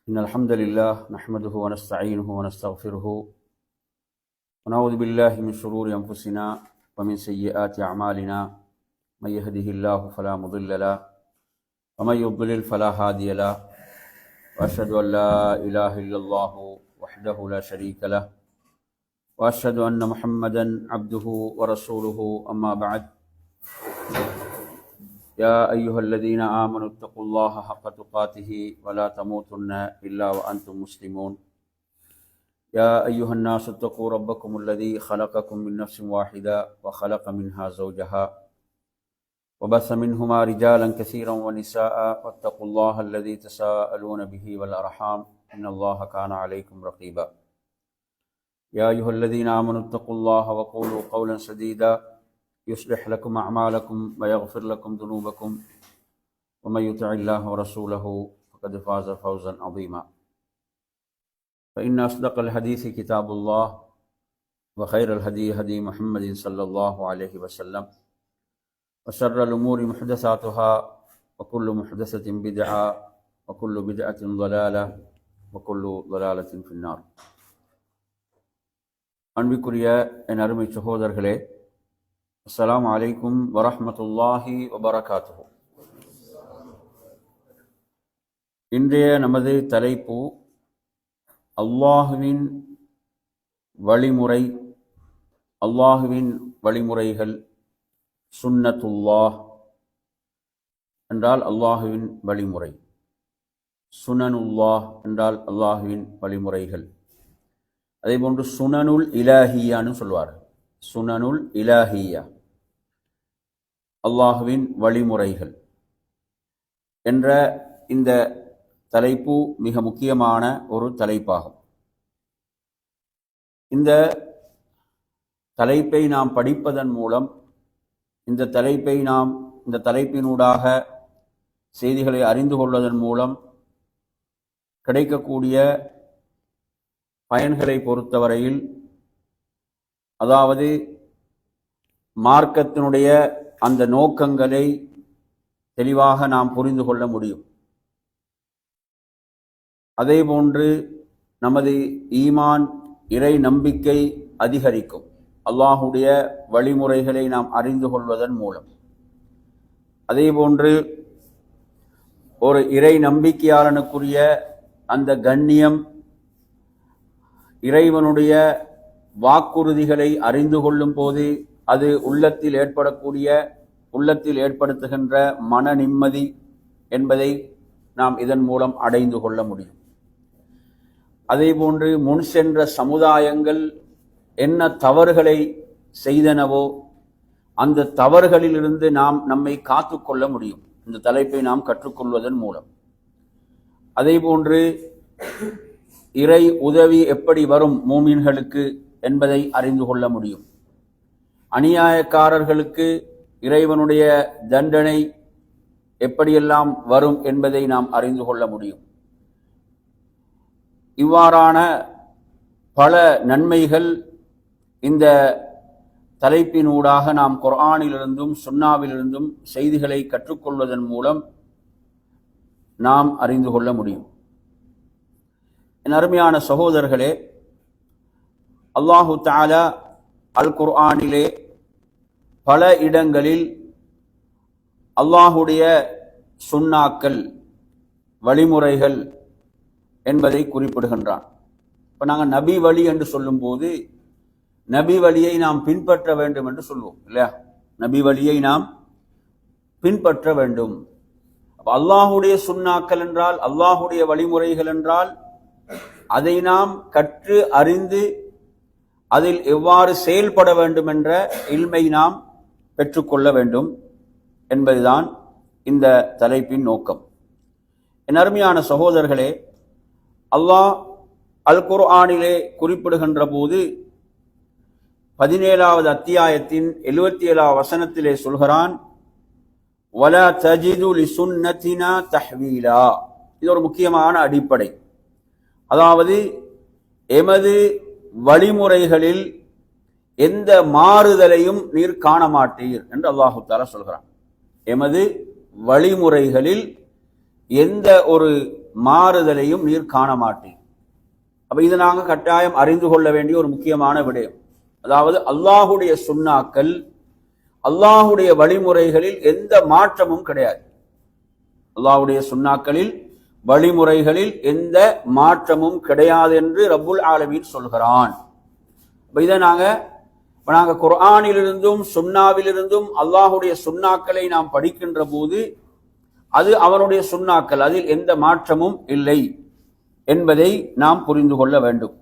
إن الحمد لله نحمده ونستعينه ونستغفره ونعوذ بالله من شرور أنفسنا ومن سيئات أعمالنا من يهده الله فلا مضل له ومن يضلل فلا هادي له وأشهد أن لا إله إلا الله وحده لا شريك له وأشهد أن محمدا عبده ورسوله أما بعد يا أيها الذين آمنوا اتقوا الله حق تقاته ولا تموتن إلا وأنتم مسلمون يا أيها الناس اتقوا ربكم الذي خلقكم من نفس واحدة وخلق منها زوجها وبث منهما رجالا كثيرا ونساء واتقوا الله الذي تساءلون به والأرحام إن الله كان عليكم رقيبا يا أيها الذين آمنوا اتقوا الله وقولوا قولا سديدا يصلح لكم أعمالكم ويغفر لكم ذنوبكم ومن يطع الله ورسوله فقد فاز فوزا عظيما فإن أصدق الحديث كتاب الله وخير الهدي هدي محمد صلى الله عليه وسلم وشر الأمور محدثاتها وكل محدثة بدعة وكل بدعة ضلالة وكل ضلالة في النار. அன்பிற்குரிய என் அருமை சகோதரர்களே, அஸ்ஸலாமு அலைக்கும் வரஹ்மத்துல்லாஹி வபரகாத்துஹு. இன்றைய நமது தலைப்பு அல்லாஹுவின் வழிமுறை, அல்லாஹுவின் வழிமுறைகள். சுன்னத்துல்லாஹ் என்றால் அல்லாஹுவின் வழிமுறை, சுனனுல்லாஹ் என்றால் அல்லாஹுவின் வழிமுறைகள். அதேபோன்று சுனனுல் இலாஹியான்னு சொல்வார்கள். சுனனுல் இலாஹியா, அல்லாஹுவின் வழிமுறைகள் என்ற இந்த தலைப்பு மிக முக்கியமான ஒரு தலைப்பாகும். இந்த தலைப்பை நாம் படிப்பதன் மூலம், இந்த தலைப்பினூடாக செய்திகளை அறிந்து கொள்வதன் மூலம் கிடைக்கக்கூடிய பயன்களை பொறுத்தவரையில், அதாவது மார்க்கத்தினுடைய அந்த நோக்கங்களை தெளிவாக நாம் புரிந்து கொள்ள முடியும். அதேபோன்று நமது ஈமான், இறை நம்பிக்கை அதிகரிக்கும் அல்லாஹுடைய வழிமுறைகளை நாம் அறிந்து கொள்வதன் மூலம். அதேபோன்று ஒரு இறை நம்பிக்கையாளனுக்குரிய அந்த கண்ணியம், இறைவனுடைய வாக்குறுதிகளை அறிந்து கொள்ளும் போது அது உள்ளத்தில் ஏற்படுத்துகின்ற மன நிம்மதி என்பதை நாம் இதன் மூலம் அடைந்து கொள்ள முடியும். அதேபோன்று முன் சென்ற சமுதாயங்கள் என்ன தவறுகளை செய்தனவோ அந்த தவறுகளிலிருந்து நாம் நம்மை காத்து கொள்ள முடியும், இந்த தலைப்பை நாம் கற்றுக்கொள்வதன் மூலம். அதேபோன்று இறை உதவி எப்படி வரும் மூமின்களுக்கு என்பதை அறிந்து கொள்ள முடியும். அநியாயக்காரர்களுக்கு இறைவனுடைய தண்டனை எப்படியெல்லாம் வரும் என்பதை நாம் அறிந்து கொள்ள முடியும். இவ்வாறான பல நன்மைகள் இந்த தலைப்பினூடாக நாம் குர்ஆனிலிருந்தும் சுன்னாவிலிருந்தும் செய்திகளை கற்றுக்கொள்வதன் மூலம் நாம் அறிந்து கொள்ள முடியும். என் அருமையான சகோதரர்களே, அல்லாஹு தஆலா அல் குர்ஆனிலே பல இடங்களில் அல்லாஹுடைய சுன்னாக்கள், வழிமுறைகள் என்பதை குறிப்பிடுகின்றான். இப்போ நாங்கள் நபி வழி என்று சொல்லும்போது நபி வழியை நாம் பின்பற்ற வேண்டும் என்று சொல்லுவோம் இல்லையா? நபி வழியை நாம் பின்பற்ற வேண்டும். அப்போ அல்லாஹுடைய சுன்னாக்கள் என்றால், அல்லாஹுடைய வழிமுறைகள் என்றால், அதை நாம் கற்று அறிந்து அதில் எவ்வாறு செயல்பட வேண்டும் என்ற இல்மை நாம் பெற்றுக்கொள்ள வேண்டும் என்பதுதான் இந்த தலைப்பின் நோக்கம். என் அருமையான சகோதரர்களே, அல்லாஹ் அல் குர்ஆனிலே குறிப்பிடுகின்ற போது 17வது அத்தியாயத்தின் 77வது வசனத்திலே சொல்கிறான், வலா தஜிது லிசுன்னத்தினா தஹ்வீலா. இது ஒரு முக்கியமான அடிப்படை. அதாவது எமது வழிமுறைகளில் எந்த மாறுதலையும் நீர் காண மாட்டீர் என்று அல்லாஹு தஆலா சொல்கிறான். எமது வழிமுறைகளில் எந்த ஒரு மாறுதலையும் நீர் காண மாட்டீர். அப்ப இது நாங்க கட்டாயம் அறிந்து கொள்ள வேண்டிய ஒரு முக்கியமான விடயம். அதாவது அல்லாஹுடைய சுன்னாக்கள், அல்லாஹுடைய வழிமுறைகளில் எந்த மாற்றமும் கிடையாது. அல்லாஹுடைய சுன்னாக்களில் வழிமுறைகளில் எந்த மாற்றமும் கிடையாது என்று ரப்புல் ஆலமீன் சொல்கிறான். இதை நாங்க குர்ஆனிலிருந்தும் சுன்னாவிலிருந்தும் அல்லாஹுடைய சுன்னாக்களை நாம் படிக்கின்ற போது அது அவனுடைய சுன்னாக்கள், அதில் எந்த மாற்றமும் இல்லை என்பதை நாம் புரிந்து கொள்ள வேண்டும்.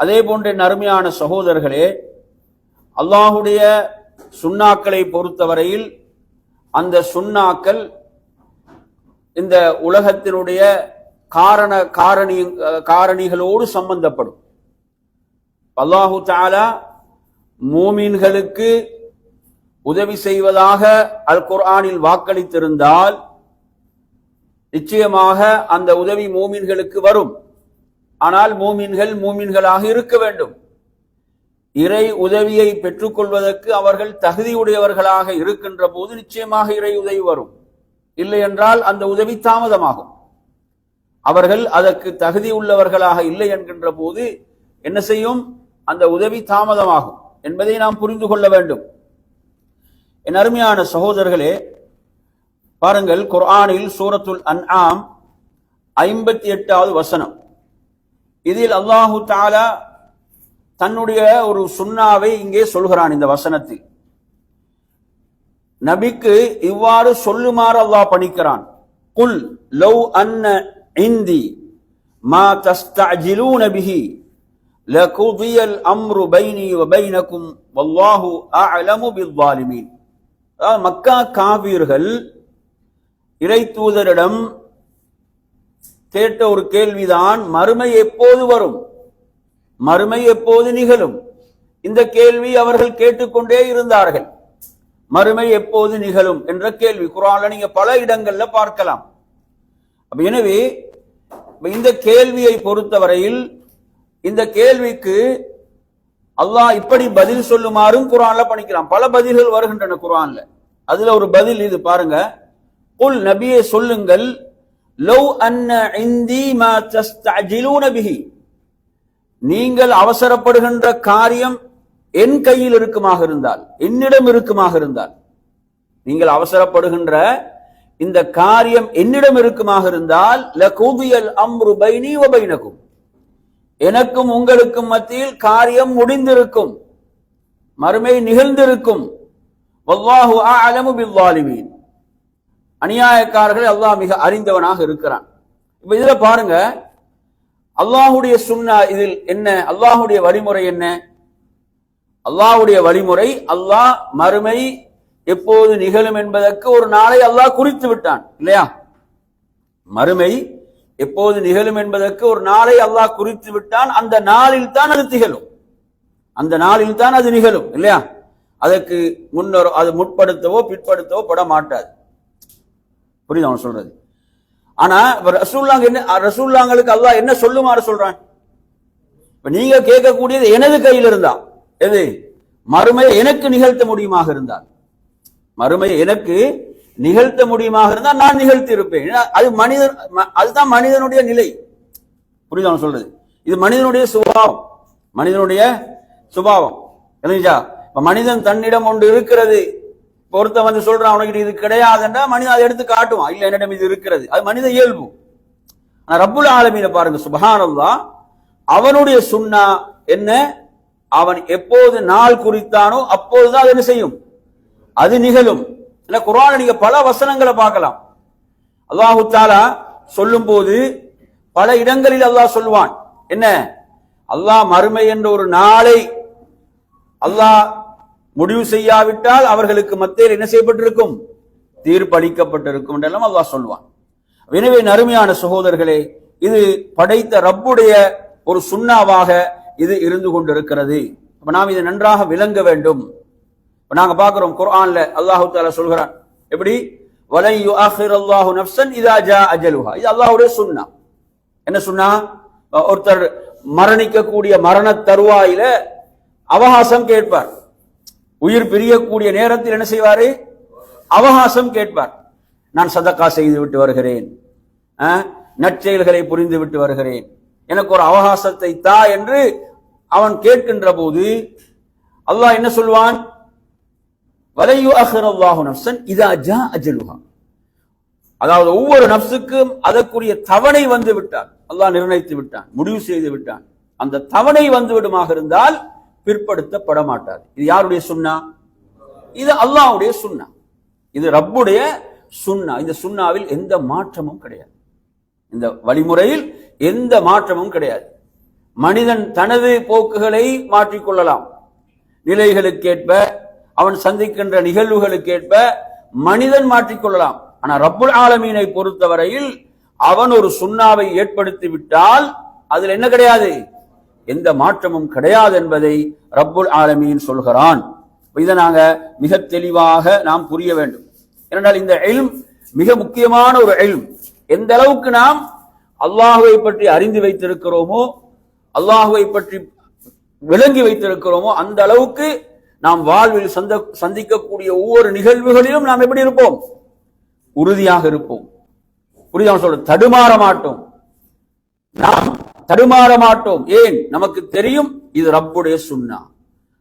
அதே போன்ற நறுமையான சகோதரர்களே, அல்லாஹுடைய சுன்னாக்களை பொறுத்தவரையில் அந்த சுன்னாக்கள் இந்த உலகத்தினுடைய காரணிகளோடு சம்பந்தப்படும். அல்லாஹு தஆலா மூமின்களுக்கு உதவி செய்வதாக அல் குர்ஆனில் வாக்களித்திருந்தால் நிச்சயமாக அந்த உதவி மூமின்களுக்கு வரும். ஆனால் மூமின்களாக இருக்க வேண்டும். இறை உதவியை பெற்றுக்கொள்வதற்கு அவர்கள் தகுதியுடையவர்களாக இருக்கின்ற போது நிச்சயமாக இறை உதவி வரும். இல்லை என்றால் அந்த உதவி தாமதமாகும். அவர்கள் அதற்கு தகுதி உள்ளவர்களாக இல்லை என்கின்ற போது என்ன செய்யும்? அந்த உதவி தாமதமாகும் என்பதை நாம் புரிந்து கொள்ள வேண்டும். என் அருமையான சகோதரர்களே, பாருங்கள், குர்ஆனில் சூரத்துல் அன்ஆம் 58வது வசனம். இதில் அல்லாஹு தஆலா தன்னுடைய ஒரு சுன்னாவை இங்கே சொல்கிறான். இந்த வசனத்தில் நபிக்கு இவ்வாறு சொல்லுமாறு அல்லாஹ் பணிக்கிறான். குல் லவ் அன்ன இந்தி மா தஸ்தஅஜிலூன பிஹி லகுதியல் அம்ரு பைனி வ பைனகும் வல்லாஹு அஅலமு பிஸ்ஸாலிமீன். மக்கா காபீர்கள் இறை தூதரிடம் கேட்ட ஒரு கேள்விதான், மறுமை எப்போது வரும், மறுமை எப்போது நிகழும். இந்த கேள்வி அவர்கள் கேட்டுக்கொண்டே இருந்தார்கள். மறுமை எப்போது நிகழும் என்ற கேள்வி குர்ஆன்ல நீங்க பல இடங்கள்ல பார்க்கலாம். எனவே இந்த கேள்வியை பொறுத்தவரையில் இந்த கேள்விக்கு அல்லாஹ் இப்படி பதில் சொல்லுமாறும் குர்ஆன்ல பணிக்கிறான். பல பதில்கள் வருகின்றன குர்ஆன்ல. அதுல ஒரு பதில் இது பாருங்க. குல், நபியே சொல்லுங்கள், லவ் அன்ன இந்தி மா தஸ்தஅஜிலூன பிஹி, நீங்கள் அவசரப்படுகின்ற காரியம் என் கையில் இருக்குமாக இருந்தால், என்னிடம் இருக்குமாக இருந்தால், நீங்கள் அவசரப்படுகின்ற இந்த காரியம் என்னிடம் இருக்குமாக இருந்தால் லகுதியல் அம்ரு பைனி வ பைனகும், எனக்கும் உங்களுக்கும் மத்தியில் காரியம் முடிந்திருக்கும், மறுமை நிகழ்ந்திருக்கும். வல்லாஹு அஅலமு பிஸ்ஸாலிமீன், அநியாயக்காரர்கள் அல்லாஹ் மிக அறிந்தவனாக இருக்கிறான். இப்ப இதுல பாருங்க, அல்லாஹுடைய சுன்னா இதில் என்ன, அல்லாஹுடைய வழிமுறை என்ன? அல்லாஹுடைய வழிமுறை, அல்லாஹ் மறுமை எப்போது நிகழும் என்பதற்கு ஒரு நாளை அல்லாஹ் குறித்து விட்டான் இல்லையா? மறுமை எப்போது நிகழும் என்பதற்கு ஒரு நாளை அல்லாஹ் குறித்து விட்டான். அந்த நாளில் தான் அது திகழும், அந்த நாளில் தான் அது நிகழும் இல்லையா? அதற்கு முன்னர் அது முற்படுத்தவோ பிற்படுத்தவோ பட மாட்டாது. புரியுது அவன் சொல்றது? ஆனா ரசூலுல்லாஹ்களுக்கு அல்லாஹ் என்ன சொல்லுமாறு சொல்றான்? இப்ப நீங்க கேட்கக்கூடியது எனது கையில் இருந்தா, எது மறுமையை எனக்கு நிகழ்த்த முடியுமாக இருந்தால், மறுமையை எனக்கு நிகழ்த்த முடியுமாக இருந்தால் நான் நிகழ்த்தி இருப்பேன். அது அதுதான் மனிதனுடைய நிலை. புரியுது அவன் சொல்றது? இது மனிதனுடைய சுபாவம், மனிதனுடைய சுபாவம். இல்லையா? மனிதன் தன்னிடம் ஒன்று இருக்கிறது, ஒருத்தன் வந்து சொல்றான் உனக்கு இது கிடையாதுன்றா மனிதன் அதை எடுத்து காட்டுவான், இல்ல என்னிடம் இது இருக்கிறது. அது மனித இயல்பு. ஆனா ரப்புல் ஆலமீன பாருங்க, சுப்ஹானல்லாஹ், அவனுடைய சுன்னா என்ன? அவன் எப்போது நாள் குறித்தானோ அப்போதுதான் அது என்ன செய்யும், அது நிகழும். இல்ல குர்ஆன்ல நீங்க பல வசனங்களை பார்க்கலாம். அல்லாஹு தஆலா சொல்லும் போது பல இடங்களில் அல்லாஹ் சொல்வான் என்ன, அல்லாஹ் மறுமை என்ற ஒரு நாளை அல்லாஹ் முடிவு செய்யாவிட்டால் அவர்களுக்கு மத்தியில் என்ன செய்யப்பட்டிருக்கும், தீர்ப்பளிக்கப்பட்டிருக்கும் என்றெல்லாம் அல்லாஹ் சொல்வான். எனவே அருமையான சகோதரர்களே, இது படைத்த ரப்புடைய ஒரு சுன்னாவாக இது இருந்து கொண்டிருக்கிறது. அப்ப நாம் இதை நன்றாக விளங்க வேண்டும். நாங்க பார்க்கிறோம் குர்ஆன்ல அல்லாஹு தஆலா சொல்கிறான் எப்படி, வலை யுஅখিরুல்லாஹு நஃப்ஸன் இதா ஜா அஜலுஹா. இது அல்லாஹ்வுடைய சுன்னா. என்ன சுன்னா? ஒருத்தர் மரணிக்கக்கூடிய மரண தருவாயில அவகாசம் கேட்பார். உயிர் பிரியக்கூடிய நேரத்தில் என்ன செய்வாரு? அவகாசம் கேட்பார். நான் சதக்கா செய்து விட்டு வருகிறேன், நற்செயல்களை புரிந்து விட்டு வருகிறேன், எனக்கு ஒரு அவகாசத்தை தா என்று அவன் கேட்கின்ற போது அல்லாஹ் என்ன சொல்வான்? வலையு அஹ்ரல்லாஹு நஃப்ஸன் இதா ஜா அஜலுஹா. அதாவது ஒவ்வொரு நப்சுக்கும் அதற்குரிய தவணை வந்து விட்டான், அல்லாஹ் நிர்ணயித்து விட்டான், முடிவு செய்து விட்டான். அந்த தவணை வந்து விடுமாக இருந்தால் பிற்படுத்தப்பட மாட்டாது. இது யாருடைய சுன்னா? இது அல்லாஹ்வுடைய சுன்னா, இது ரப்புடைய சுன்னா. இந்த சுன்னாவில் எந்த மாற்றமும் கிடையாது, இந்த வழிமுறையில் எந்த மாற்றமும் கிடையாது. மனிதன் தனது போக்குகளை மாற்றிக்கொள்ளலாம், நிலைகளுக்கேற்ப, அவன் சந்திக்கின்ற நிகழ்வுகளுக்கேற்ப மனிதன் மாற்றிக்கொள்ளலாம். ஆனா ரப்புல் ஆலமீனை பொறுத்தவரையில் அவன் ஒரு சுன்னாவை ஏற்படுத்தி விட்டால் அதில் என்ன கிடையாது, எந்த மாற்றமும் கிடையாது என்பதை ரப்புல் ஆலமீன் சொல்கிறான். இதை நாங்க மிக தெளிவாக நாம் புரிய வேண்டும். ஏனென்றால் இந்த இல்ம் மிக முக்கியமான ஒரு இல்ம். எந்த அளவுக்கு நாம் அல்லாஹுவை பற்றி அறிந்து வைத்திருக்கிறோமோ, அல்லாஹுவை பற்றி விளங்கி வைத்திருக்கிறோமோ, அந்த அளவுக்கு நாம் வாழ்வில் சந்திக்கக்கூடிய ஒவ்வொரு நிகழ்வுகளிலும் நாம் எப்படி இருப்போம்? உறுதியாக இருப்போம். புரியாம சொல்ற, தடுமாற மாட்டோம். நாம் தடுமாற மாட்டோம். ஏன்? நமக்கு தெரியும் இது ரப்புடைய சுன்னா,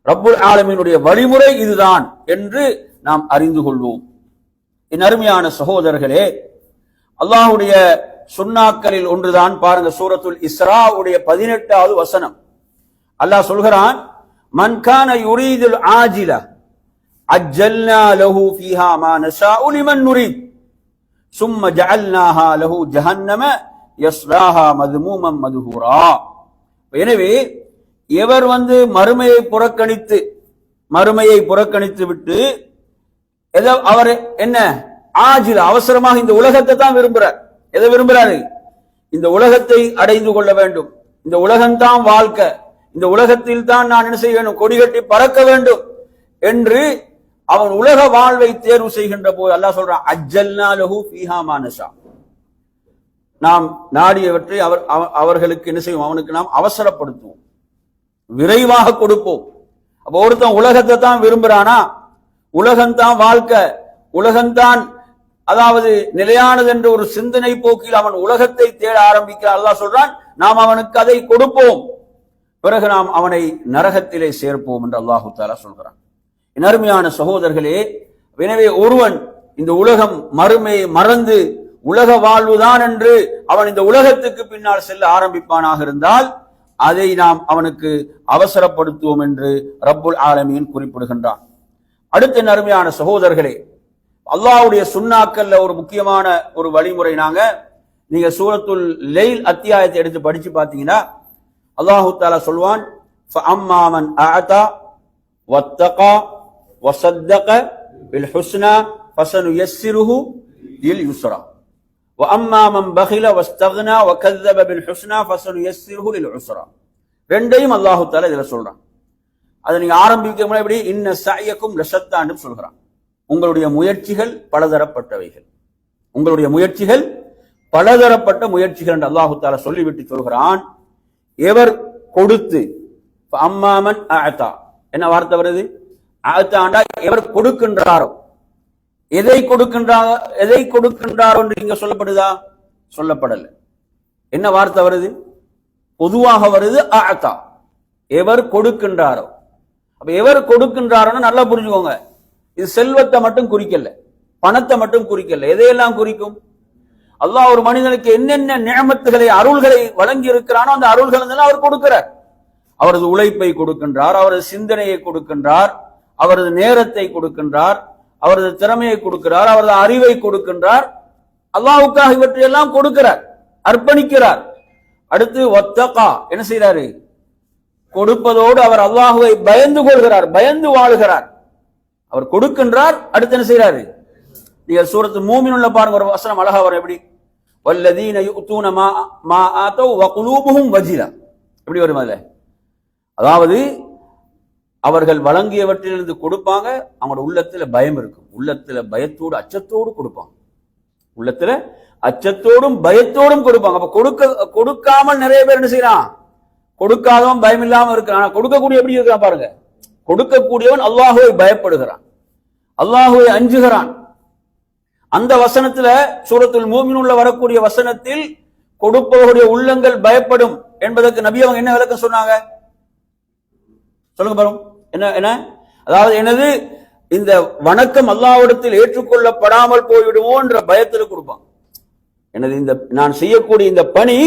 ரப்புல் ஆலமீனுடைய வழிமுறை இதுதான் என்று நாம் அறிந்து கொள்வோம். என் அருமையான சகோதரர்களே, அல்லாஹுடைய சுன்னாக்களில் ஒன்றுதான் பாருங்க, சூரத்துல் இஸ்ரா உடைய 18வது வசனம். அல்லாஹ் சொல்கிறான், மன் கான யுரீதுல் ஆஜில அஜ்ஜல்னா லஹு ஃபீஹா மா நஷாஉ லிமன் நுரீத் சும்ம ஜஅல்னாஹா லஹு ஜஹன்னம யஸ்லாஹா மதுமூமம் மதுஹூரா. எனவே எவர் மறுமையை புறக்கணித்து விட்டு அவர் என்ன ஆஜில அவசரமாக இந்த உலகத்தை தான் விரும்புறார். எதை விரும்புறாரு? இந்த உலகத்தை அடைந்து கொள்ள வேண்டும், இந்த உலகம்தான் வாழ்க்கை, இந்த உலகத்தில் தான் நான் என்ன செய்ய வேண்டும், கொடி கட்டி பறக்க வேண்டும் என்று அவன் உலக வாழ்வை தேர்வு செய்கின்ற போது அல்லாஹ் சொல்றான், அஜ்ஜல்னா லஹு ஃபீஹா மா நஷா. நாம் நாடியவற்றை அவர்களுக்கு என்ன செய்வோம், அவனுக்கு நாம் அவசரப்படுத்துவோம், விரைவாக கொடுப்போம். அப்ப ஒருத்தன் உலகத்தை தான் விரும்புறானா, உலகம்தான் வாழ்க்கை, உலகம்தான் அதாவது நிலையானது என்ற ஒரு சிந்தனை போக்கில் அவன் உலகத்தை தேட ஆரம்பிக்கிறான். அல்லாஹ் சொல்றான், நாம் அவனுக்கு அதை கொடுப்போம், பிறகு நாம் அவனை நரகத்திலே சேர்ப்போம் என்று அல்லாஹு தஆலா சொல்கிறான். என் அருமையான சகோதரர்களே, எனவே ஒருவன் இந்த உலகம் மறுமையை மறந்து உலக வாழ்வுதான் என்று அவன் இந்த உலகத்துக்கு பின்னால் செல்ல ஆரம்பிப்பானாக இருந்தால் அதை நாம் அவனுக்கு அவசரப்படுத்துவோம் என்று ரப்புல் ஆலமீன் குறிப்பிடுகின்றான். அடுத்த என் அருமையான சகோதரர்களே, அல்லாஹ்வுடைய சுன்னாக்கல்ல ஒரு முக்கியமான ஒரு வழிமுறை, நீங்க சூரத்துல் லைல் அத்தியாயத்தை எடுத்து படிச்சு பார்த்தீங்கன்னா அல்லாஹு தஆலா சொல்வான், ஃபஅம்மா மன் அஅதா வத்தகா வஸத்தக பில் ஹுஸ்னா ஃபஸனுயஸ்ஸிருஹு லில் யுஸ்ரா வஅம்மா மன் பகில வஸ்தக்னா வகذب பில் ஹுஸ்னா ஃபஸனுயஸ்ஸிருஹு லில் உஸ்ரா. ரெண்டையும் அல்லாஹு தஆலா இதல சொல்றான். அதை நீங்க ஆரம்பிக்க முன்னாடி எப்படி இன்ன சஅயக்கும் லஷத்தான்னு சொல்றான். உங்களுடைய முயற்சிகள் பலதரப்பட்டவைகள், உங்களுடைய முயற்சிகள் பலதரப்பட்ட முயற்சிகள் என்று அல்லாஹு தஆலா சொல்லிவிட்டு சொல்கிறான், எவர் கொடுத்து, அம்மாமன் அஅதா என்ன வார்த்தை வருது? அஅதாண்டா எவர் கொடுக்கின்றாரோ, எதை கொடுக்கின்றாரோ என்று இங்க சொல்லப்படுதா? சொல்லப்படல. என்ன வார்த்தை வருது? பொதுவாக வருது அஅதா, எவர் கொடுக்கின்றாரோ. அப்ப எவர் கொடுக்கின்றாரோன்னு நல்லா புரிஞ்சுக்கோங்க, இது செல்வத்தை மட்டும் குறிக்கல, பணத்தை மட்டும் குறிக்கல, எதையெல்லாம் குறிக்கும்? அல்லாஹ் ஒரு மனிதனுக்கு என்னென்ன நிஅமத்துகளை அருள்களை வழங்கி இருக்கிறானோ அந்த அருள்கள் அவர் கொடுக்கிறார். அவரது உழைப்பை கொடுக்கின்றார், அவரது சிந்தனையை கொடுக்கின்றார், அவரது நேரத்தை கொடுக்கின்றார், அவரது திறமையை கொடுக்கிறார், அவரது அறிவை கொடுக்கின்றார். அல்லாஹ்வுக்காக இவற்றையெல்லாம் கொடுக்கிறார், அர்ப்பணிக்கிறார். அடுத்து வத்தகா என்ன செய்யறாரு? கொடுப்பதோடு அவர் அல்லாஹ்வை பயந்து கொள்கிறார், பயந்து வாழுகிறார். அவர் கொடுக்கின்றார், அடுத்து என்ன செய்யறாரு? நீங்க சூரத்து மூமினுள்ள பாருங்க, ஒரு வசனம் அழகா வரும். எப்படி? வல்லதீன யுத்தூன மா ஆதௌ வகுலூபுஹும் வஜிலா. எப்படி வரும் அதுல? அதாவது அவர்கள் வழங்கியவற்றிலிருந்து கொடுப்பாங்க, அவங்களோட உள்ளத்துல பயம் இருக்கும், உள்ளத்துல பயத்தோடு அச்சத்தோடு கொடுப்பாங்க, உள்ளத்துல அச்சத்தோடும் பயத்தோடும் கொடுப்பாங்க. அப்ப கொடுக்காமல் நிறைய பேர் என்ன செய்யறான்? கொடுக்காதவன் பயம் இல்லாம இருக்கிறான். கொடுக்கக்கூடிய எப்படி இருக்கிறான் பாருங்க, கொடுக்கக்கூடியவன் அல்லாஹுவை பயப்படுகிறான், அல்லாஹுவை அஞ்சுகிறான். அந்த வசனத்துல சூரத்துல் மூமினுள்ள வரக்கூடிய வசனத்தில் கொடுப்பவருடைய உள்ளங்கள் பயப்படும் என்பதற்கு நபி அவங்க என்ன விளக்கம் சொன்னாங்க சொல்லுங்க பாருங்க. என்ன என்ன அதாவது என்னது இந்த வணக்கம் அல்லாஹ்விடத்தில் ஏற்றுக்கொள்ளப்படாமல் போய்விடுமோ என்ற பயத்தில் கொடுப்பாங்க. எனது இந்த நான் செய்யக்கூடிய இந்த பணி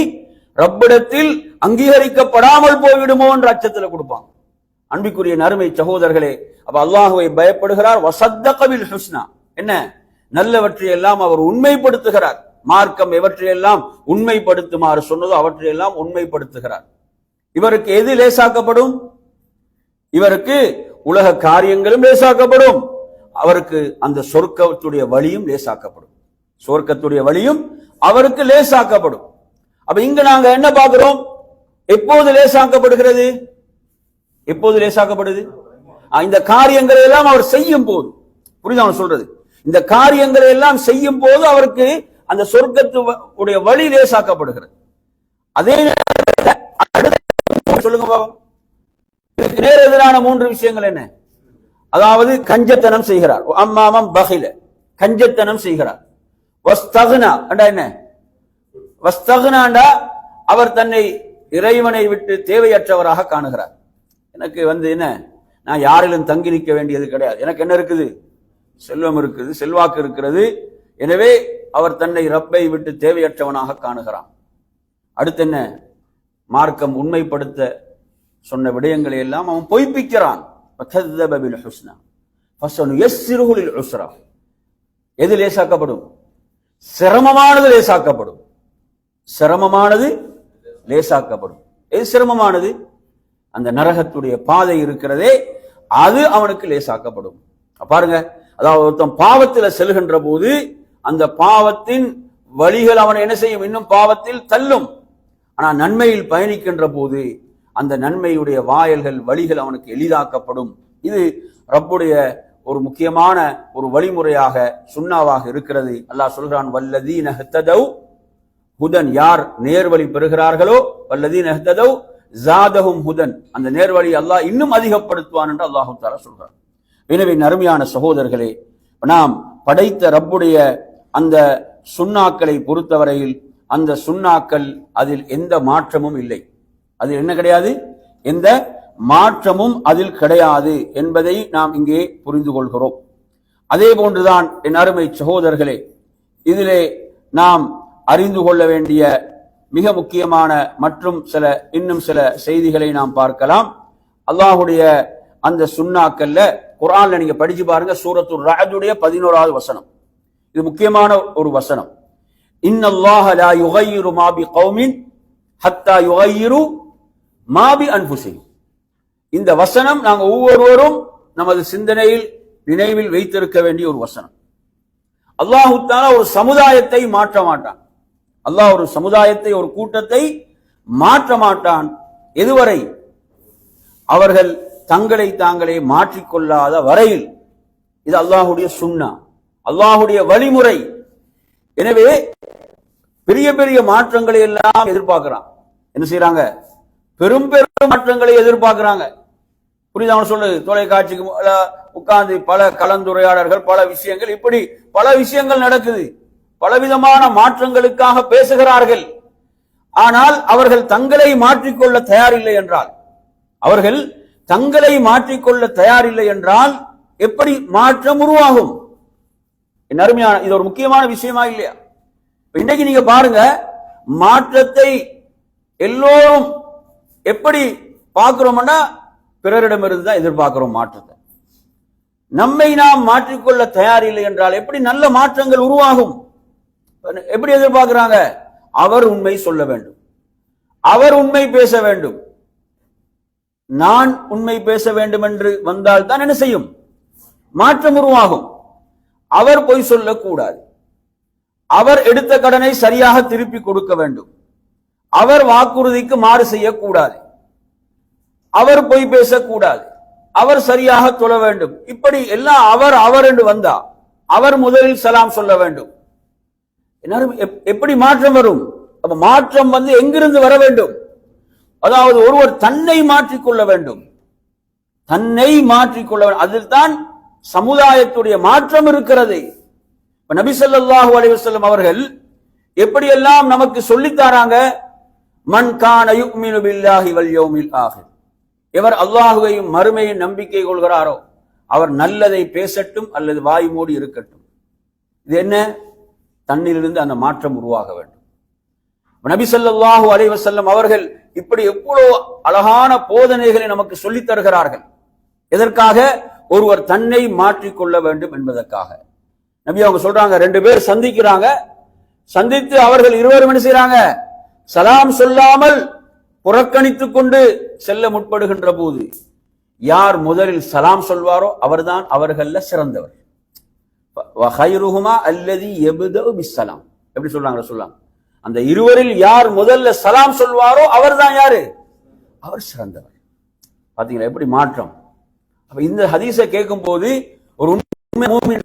ரப்பிடத்தில் அங்கீகரிக்கப்படாமல் போய்விடுமோ என்ற அச்சத்தில் கொடுப்பாங்க. அன்பிற்குரிய நறுமை சகோதரர்களே, அப்ப அல்லாஹுவை பயப்படுகிறார். வசத்தக பில் ஹுஸ்னா, என்ன நல்லவற்றையெல்லாம் அவர் உண்மைப்படுத்துகிறார். மார்க்கம் எவற்றையெல்லாம் உண்மைப்படுத்துமாறு சொன்னதோ அவற்றையெல்லாம் உண்மைப்படுத்துகிறார். இவருக்கு எது லேசாக்கப்படும்? இவருக்கு உலக காரியங்களும் லேசாக்கப்படும், அவருக்கு அந்த சொர்க்கத்துடைய வழியும் லேசாக்கப்படும். சொர்க்கத்துடைய வழியும் அவருக்கு லேசாக்கப்படும். அப்ப இங்க நாங்க என்ன பார்க்கிறோம்? எப்போது லேசாக்கப்படுகிறது? எப்போது லேசாக்கப்படுது? இந்த காரியங்களை எல்லாம் அவர் செய்யும் போது. புரியுதா அவன் சொல்றது? இந்த காரியங்களை எல்லாம் செய்யும் போது அவருக்கு அந்த சொர்க்கத்துடைய வழி லேசாக்கப்படுகிறது. அதே சொல்லுங்க பாபா, இதுக்கு நேர் எதிரான 3 விஷயங்கள் என்ன? அதாவது கஞ்சத்தனம் செய்கிறார். அம்மாமம் பகில, கஞ்சத்தனம் செய்கிறார். வஸ்தக்னா என்ன? வஸ்தக்னாண்டா அவர் தன்னை இறைவனை விட்டு தேவையற்றவராக காணுகிறார். எனக்கு என்ன, நான் யாரிலும் தங்கி நிற்க வேண்டியது கிடையாது, எனக்கு என்ன இருக்குது? செல்வம் இருக்குது, செல்வாக்கு இருக்கிறது. எனவே அவர் தன்னை ரப்பை விட்டு தேவையற்றவனாக காணுகிறான். அடுத்து என்ன? மார்க்கம் உண்மைப்படுத்த சொன்ன விடயங்களை எல்லாம் அவன் பொய்ப்பிக்கிறான். எது லேசாக்கப்படும்? சிரமமானது லேசாக்கப்படும். சிரமமானது லேசாக்கப்படும். எது சிரமமானது? அந்த நரகத்துடைய பாதை இருக்கிறதே, அது அவனுக்கு லேசாக்கப்படும். பாருங்க, அதாவது ஒருத்தன் பாவத்தில் செல்கின்ற போது அந்த பாவத்தின் வழிகள் அவனை என்ன செய்யும்? இன்னும் பாவத்தில் தள்ளும். ஆனா நன்மையில் பயணிக்கின்ற போது அந்த நன்மையுடைய வாயல்கள், வழிகள் அவனுக்கு எளிதாக்கப்படும். இது ரப்புடைய ஒரு முக்கியமான ஒரு வழிமுறையாக சுன்னாவாக இருக்கிறது. அல்லாஹ் சொல்கிறான், வல்லதீன ஹ்ததௌ ஹுதன், யார் நேர்வழி பெறுகிறார்களோ, வல்லதீன ஹ்ததௌ ஜாதஹும் ஹுதன், அந்த நேர்வழி அல்லாஹ் இன்னும் அதிகப்படுத்துவான் என்று அல்லாஹு தஆலா சொல்றான். எனவே அருமையான சகோதரர்களே, நாம் படைத்த ரப்புடைய அந்த சுன்னாக்களை பொறுத்தவரையில் அந்த சுன்னாக்கள் அதில் எந்த மாற்றமும் இல்லை. அதில் என்ன கிடையாது? எந்த மாற்றமும் அதில் கிடையாது என்பதை நாம் இங்கே புரிந்து கொள்கிறோம். அதே போன்றுதான் என் அருமை சகோதரர்களே, இதிலே நாம் அறிந்து கொள்ள வேண்டிய மிக முக்கியமான மற்றும் இன்னும் சில செய்திகளை நாம் பார்க்கலாம். அல்லாஹுடைய அந்த சுன்னாக்கல்ல குர்ஆன்ல நீங்க படிச்சு பாருங்க, சூரத்துர் ரஅதுடைய 11வது வசனம். இது முக்கியமான ஒரு வசனம். இன்னல்லாஹ லா யுகையிரு மா பிகௌமின் ஹத்தா யுகையிரு மா பி அன்ஃபுஸிஹிம். இந்த வசனம் நாங்க ஒவ்வொருவரும் நமது சிந்தனையில் நினைவில் வைத்திருக்க வேண்டிய ஒரு வசனம். அல்லாஹ் தஆலா ஒரு சமுதாயத்தை மாற்ற மாட்டான். அல்லாஹ் ஒரு சமுதாயத்தை, ஒரு கூட்டத்தை மாற்ற மாட்டான். எதுவரை? அவர்கள் தங்களை தாங்களே மாற்றிக்கொள்ளாத வரையில். இது அல்லாஹுடைய சுன்னா, அல்லாஹுடைய வழிமுறை. எனவே பெரிய பெரிய மாற்றங்களை எல்லாம் எதிர்பார்க்கிறான். என்ன செய்யறாங்க? பெரும் பெரும் மாற்றங்களை எதிர்பார்க்கிறாங்க. புரியுது அவன் சொல்லு? தொலைக்காட்சிக்கு உட்கார்ந்து பல கலந்துரையாடல்கள், பல விஷயங்கள், இப்படி பல விஷயங்கள் நடக்குது. பலவிதமான மாற்றங்களுக்காக பேசுகிறார்கள். ஆனால் அவர்கள் தங்களை மாற்றிக்கொள்ள தயாரில்லை என்றால், அவர்கள் தங்களை மாற்றிக்கொள்ள தயாரில்லை என்றால் எப்படி மாற்றம் உருவாகும்? என் அருமையான, இது ஒரு முக்கியமான விஷயமா இல்லையா? இன்னைக்கு நீங்க பாருங்க, மாற்றத்தை எல்லோரும் எப்படி பார்க்கிறோம்னா பிறரிடமிருந்து தான் எதிர்பார்க்கிறோம் மாற்றத்தை. நம்மை நாம் மாற்றிக்கொள்ள தயாரில்லை என்றால் எப்படி நல்ல மாற்றங்கள் உருவாகும்? எப்படி எதிர்பார்க்கிறாங்க? அவர் உண்மை சொல்ல வேண்டும், அவர் உண்மை பேச வேண்டும். நான் உண்மை பேச வேண்டும் என்று வந்தால் தான் என்ன செய்யும்? மாற்றம் உருவாகும். அவர் பொய் சொல்லக்கூடாது, அவர் எடுத்த கடனை சரியாக திருப்பி கொடுக்க வேண்டும், அவர் வாக்குறுதிக்கு மாறு செய்யக்கூடாது, அவர் பொய் பேசக்கூடாது, அவர் சரியாக தொழ வேண்டும். இப்படி எல்லாம் அவர் என்று வந்தா அவர் முதலில் சலாம் சொல்ல வேண்டும். எப்படி மாற்றம் வரும்? அப்ப மாற்றம் எங்கிருந்து வர வேண்டும்? அதாவது ஒருவர் தன்னை மாற்றிக்கொள்ள வேண்டும், தன்னை மாற்றிக்கொள்ள வேண்டும். அதில் தான் சமுதாயத்துடைய மாற்றம் இருக்கிறது. நபி ஸல்லல்லாஹு அலைஹி வஸல்லம் அவர்கள் எப்படியெல்லாம் நமக்கு சொல்லித்தாராங்க. மன் கான யுமினு பில்லாஹி வல் யௌமில் ஆகிர், எவர் அல்லாஹுவையும் மறுமையின் நம்பிக்கை கொள்கிறாரோ அவர் நல்லதை பேசட்டும் அல்லது வாய் மூடி இருக்கட்டும். இது என்ன? தன்னிலிருந்து அந்த மாற்றம் உருவாக வேண்டும். நபி ஸல்லல்லாஹு அலைஹி வஸல்லம் அவர்கள் இப்படி எவ்வளவு அழகான போதனைகளை நமக்கு சொல்லித் தருகிறார்கள். எதற்காக? ஒருவர் தன்னை மாற்றிக்கொள்ள வேண்டும் என்பதற்காக. நபி அவங்க சொல்றாங்க, 2 பேர் சந்திக்கிறாங்க, சந்தித்து அவர்கள் இருவரும் என்ன செய்யறாங்க? சலாம் சொல்லாமல் புறக்கணித்துக் கொண்டு செல்ல முற்படுகின்ற போது யார் முதலில் சலாம் சொல்வாரோ அவர்தான் அவர்கள்ல சிறந்தவர். எப்படி சொல்றாங்க? சொல்லலாம், அந்த இருவரில் யார் முதல்ல சலாம் சொல்வாரோ அவர்தான் யாரு? அவர் சிறந்தவர். பாத்தீங்களா எப்படி மாற்றம்? அப்ப இந்த ஹதீஸை கேட்கும் போது ஒரு உண்மை மூமின்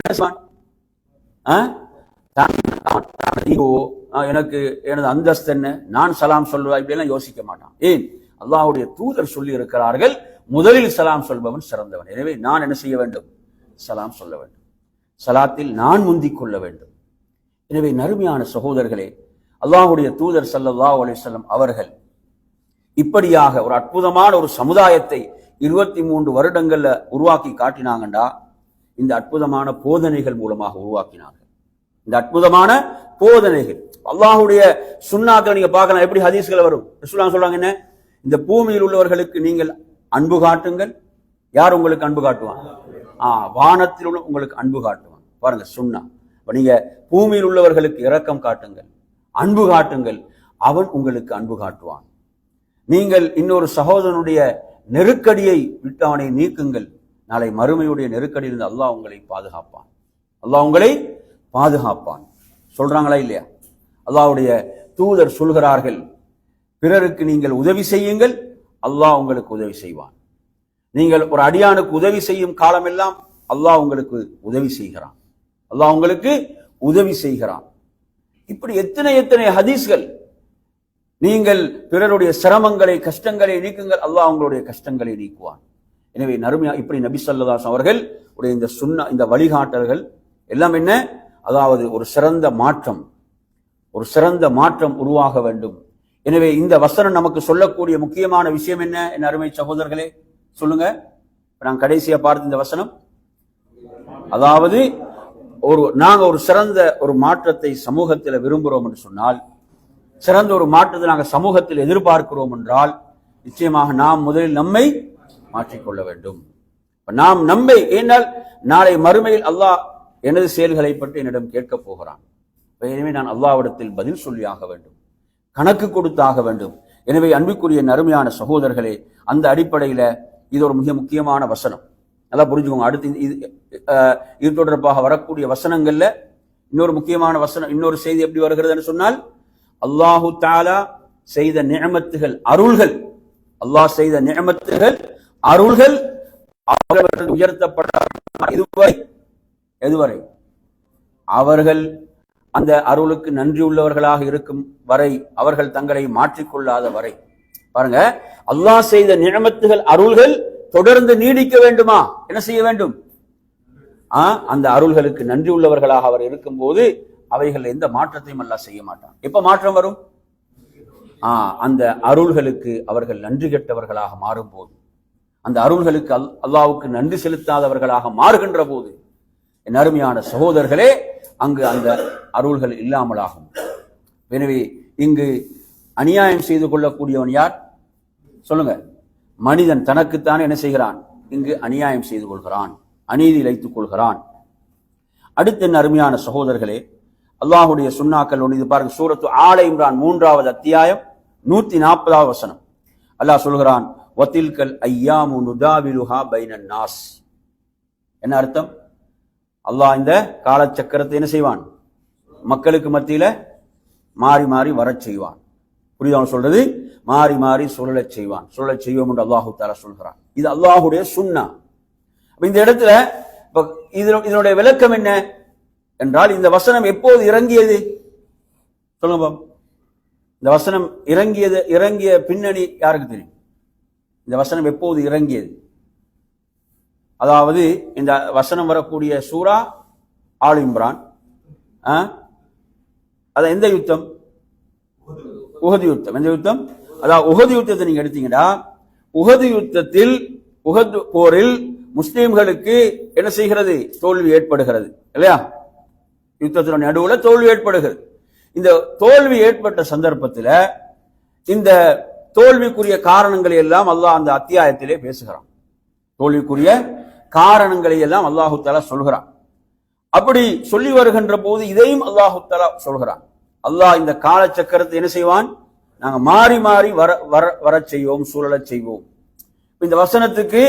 எனக்கு எனது அந்தஸ்து என்ன, நான் சலாம் சொல்வா, இப்படி எல்லாம் யோசிக்க மாட்டான். ஏன்? அல்லாஹ்வுடைய தூதர் சொல்லி இருக்கிறார்கள், முதலில் சலாம் சொல்பவன் சிறந்தவன். எனவே நான் என்ன செய்ய வேண்டும்? சலாம் சொல்ல வேண்டும். சலாத்தில் நான் முந்திக் கொள்ள வேண்டும். எனவே நறுமையான சகோதரர்களே, அல்லாஹ்வுடைய தூதர் ஸல்லல்லாஹு அலைஹி வஸல்லம் அவர்கள் இப்படியாக ஒரு அற்புதமான ஒரு சமுதாயத்தை 23 வருடங்கள்ல உருவாக்கி காட்டினாங்கண்டா இந்த அற்புதமான போதனைகள் மூலமாக உருவாக்கினார்கள். இந்த அற்புதமான போதனைகள் அல்லாஹ்வுடைய சுன்னாக்களை நீங்க பார்க்கலாம். எப்படி ஹதீஸ்கள் வரும்? ரசூலுல்லாஹ் சொல்றாங்க என்ன? இந்த பூமியில் உள்ளவர்களுக்கு நீங்கள் அன்பு காட்டுங்கள். யார் உங்களுக்கு அன்பு காட்டுவான்? வானத்தில் உள்ள உங்களுக்கு அன்பு காட்டுவான். பாருங்க சுன்னா. நீங்க பூமியில் உள்ளவர்களுக்கு இரக்கம் காட்டுங்கள், அன்பு காட்டுங்கள், அவன் உங்களுக்கு அன்பு காட்டுவான். நீங்கள் இன்னொரு சகோதரனுடைய நெருக்கடியை விட்டு அவனை நீக்குங்கள், நாளை மறுமையுடைய நெருக்கடியிலிருந்து அல்லாஹ் உங்களை பாதுகாப்பான். அல்லாஹ் உங்களை பாதுகாப்பான். சொல்றாங்களா இல்லையா? அல்லாஹ்வுடைய தூதர் சொல்கிறார்கள், பிறருக்கு நீங்கள் உதவி செய்யுங்கள், அல்லாஹ் உங்களுக்கு உதவி செய்வான். நீங்கள் ஒரு அடியானுக்கு உதவி செய்யும் காலமெல்லாம் அல்லாஹ் உங்களுக்கு உதவி செய்கிறான். அல்லாஹ் உங்களுக்கு உதவி செய்கிறான். இப்படி எத்தனை எத்தனை ஹதீஸ்கள். நீங்கள் பிறருடைய சிரமங்களை கஷ்டங்களை நீக்குங்கள், அல்லாஹ் உங்களுடைய கஷ்டங்களை நீக்குவான். எனவே நறுமையா இப்படி நபி ஸல்லல்லாஹு அலைஹி அவர்கள் உடைய இந்த சுன்னா, இந்த வழிகாட்டல்கள் எல்லாம் என்ன? அதாவது ஒரு சிறந்த மாற்றம் உருவாக வேண்டும். எனவே இந்த வசனம் நமக்கு சொல்லக்கூடிய முக்கியமான விஷயம் என்ன? என் அருமை சகோதரர்களே சொல்லுங்க. நான் கடைசியா பார்த்த இந்த வசனம், அதாவது நாங்க ஒரு சிறந்த ஒரு மாற்றத்தை சமூகத்தில் விரும்புகிறோம் என்று சொன்னால், சிறந்த ஒரு மாற்றத்தை நாங்கள் சமூகத்தில் எதிர்பார்க்கிறோம் என்றால், நிச்சயமாக நாம் முதலில் நம்மை மாற்றிக்கொள்ள வேண்டும். நாம் நம்மை, ஏனால் நாளை மறுமையில் அல்லாஹ் எனது செயல்களை பற்றி என்னிடம் கேட்கப் போகிறான். எனவே நான் அல்லாஹ்விடத்தில் பதில் சொல்லி ஆக வேண்டும், கணக்கு கொடுத்தாக வேண்டும். எனவே அன்பிற்குரிய நறுமையான சகோதரர்களே, அந்த அடிப்படையில் இது ஒரு மிக முக்கியமான வசனம். நல்லா புரிஞ்சுக்கோங்க. அடுத்து இது தொடர்பாக வரக்கூடிய வசனங்கள்ல இன்னொரு முக்கியமான வசனம், இன்னொரு செய்தி எப்படி வருகிறதுன்னு சொன்னால், அல்லாஹு தஆலா செய்த நிஅமத்துகள், அருள்கள், அல்லாஹ் செய்த நிஅமத்துகள், அருள்கள் அவர்கள் உயர்த்தப்பட்ட எதுவரை அவர்கள் அந்த அருளுக்கு நன்றி உள்ளவர்களாக இருக்கும் வரை, அவர்கள் தங்களை மாற்றிக்கொள்ளாத வரை. பாருங்க, அல்லாஹ் செய்த நிஅமத்துகள், அருள்கள் தொடர்ந்து நீடிக்க வேண்டுமா? என்ன செய்ய வேண்டும்? அந்த அருள்களுக்கு நன்றி உள்ளவர்களாக அவர் இருக்கும் போது அவைகள் எந்த மாற்றத்தையும் அல்லாஹ் செய்ய மாட்டான். எப்ப மாற்றம் வரும்? அந்த அருள்களுக்கு அவர்கள் நன்றி கெட்டவர்களாக மாறும் போது, அந்த அருள்களுக்கு அல்லாஹ்வுக்கு நன்றி செலுத்தாதவர்களாக மாறுகின்ற போது, என் அருமையான சகோதரர்களே, அங்கு அந்த அருள்கள் இல்லாமலாகும். எனவே இங்கு அநியாயம் செய்து கொள்ளக்கூடியவன் யார்? சொல்லுங்க. மனிதன் தனக்குத்தான் என்ன செய்கிறான்? இங்கு அநியாயம் செய்து கொள்கிறான், அநீதி இழைத்துக் கொள்கிறான். அடுத்த என் அருமையான சகோதரர்களே, அல்லாஹுடைய சுன்னாக்கள் ஒன்று. இது பாருங்க, சூரத்து ஆல இம்ரான் 3வது அத்தியாயம் 140வது வசனம். அல்லாஹ் சொல்கிறான், வதில்கல் ஐயாமு நுதாவிலுஹா பைனன் நாஸ். என்ன அர்த்தம்? அல்லாஹ் இந்த காலச்சக்கரத்தை என்ன செய்வான்? மக்களுக்கு மத்தியில மாறி மாறி வரச் செய்வான். புரியுதா சொல்றது? மாறி மாறி சுழலச் செய்வான், சுழலச் செய்வோம் என்று அல்லாஹு தஆலா சொல்கிறான். இது அல்லாஹுடைய சுன்னா. இந்த இடத்துல இதனுடைய விளக்கம் என்ன என்றால், இந்த வசனம் எப்போது இறங்கியது? சொல்லுங்க. இந்த வசனம் இறங்கிய பின்னணி யாருக்கு தெரியும்? இந்த வசனம் எப்போது இறங்கியது? அதாவது இந்த வசனம் வரக்கூடிய சூரா ஆல் இம்ரான் அதான் எந்த யுத்தம்? உஹது யுத்தம். எந்த யுத்தம்? அதாவது உஹது யுத்தத்தை நீங்க எடுத்தீங்கன்னா, உஹது யுத்தத்தில், உஹது போரில் முஸ்லிம்களுக்கு என்ன செய்கிறது? தோல்வி ஏற்படுகிறது இல்லையா? யுத்தத்தின் நடுவில் தோல்வி ஏற்படுகிறது. இந்த தோல்வி ஏற்பட்ட சந்தர்ப்பத்தில் இந்த தோல்விக்குரிய காரணங்களை எல்லாம் அல்லாஹ் அந்த அத்தியாயத்திலே பேசுகிறான். தோல்விக்குரிய காரணங்களை எல்லாம் அல்லாஹு தஆலா சொல்கிறான். அப்படி சொல்லி வருகின்ற போது இதையும் அல்லாஹு தஆலா சொல்கிறான். அல்லாஹ் இந்த காலச்சக்கரத்தை என்ன செய்வான்? நாங்க மாறி மாறி வர செய்வோம், சூழலை செய்வோம். இந்த வசனத்துக்கு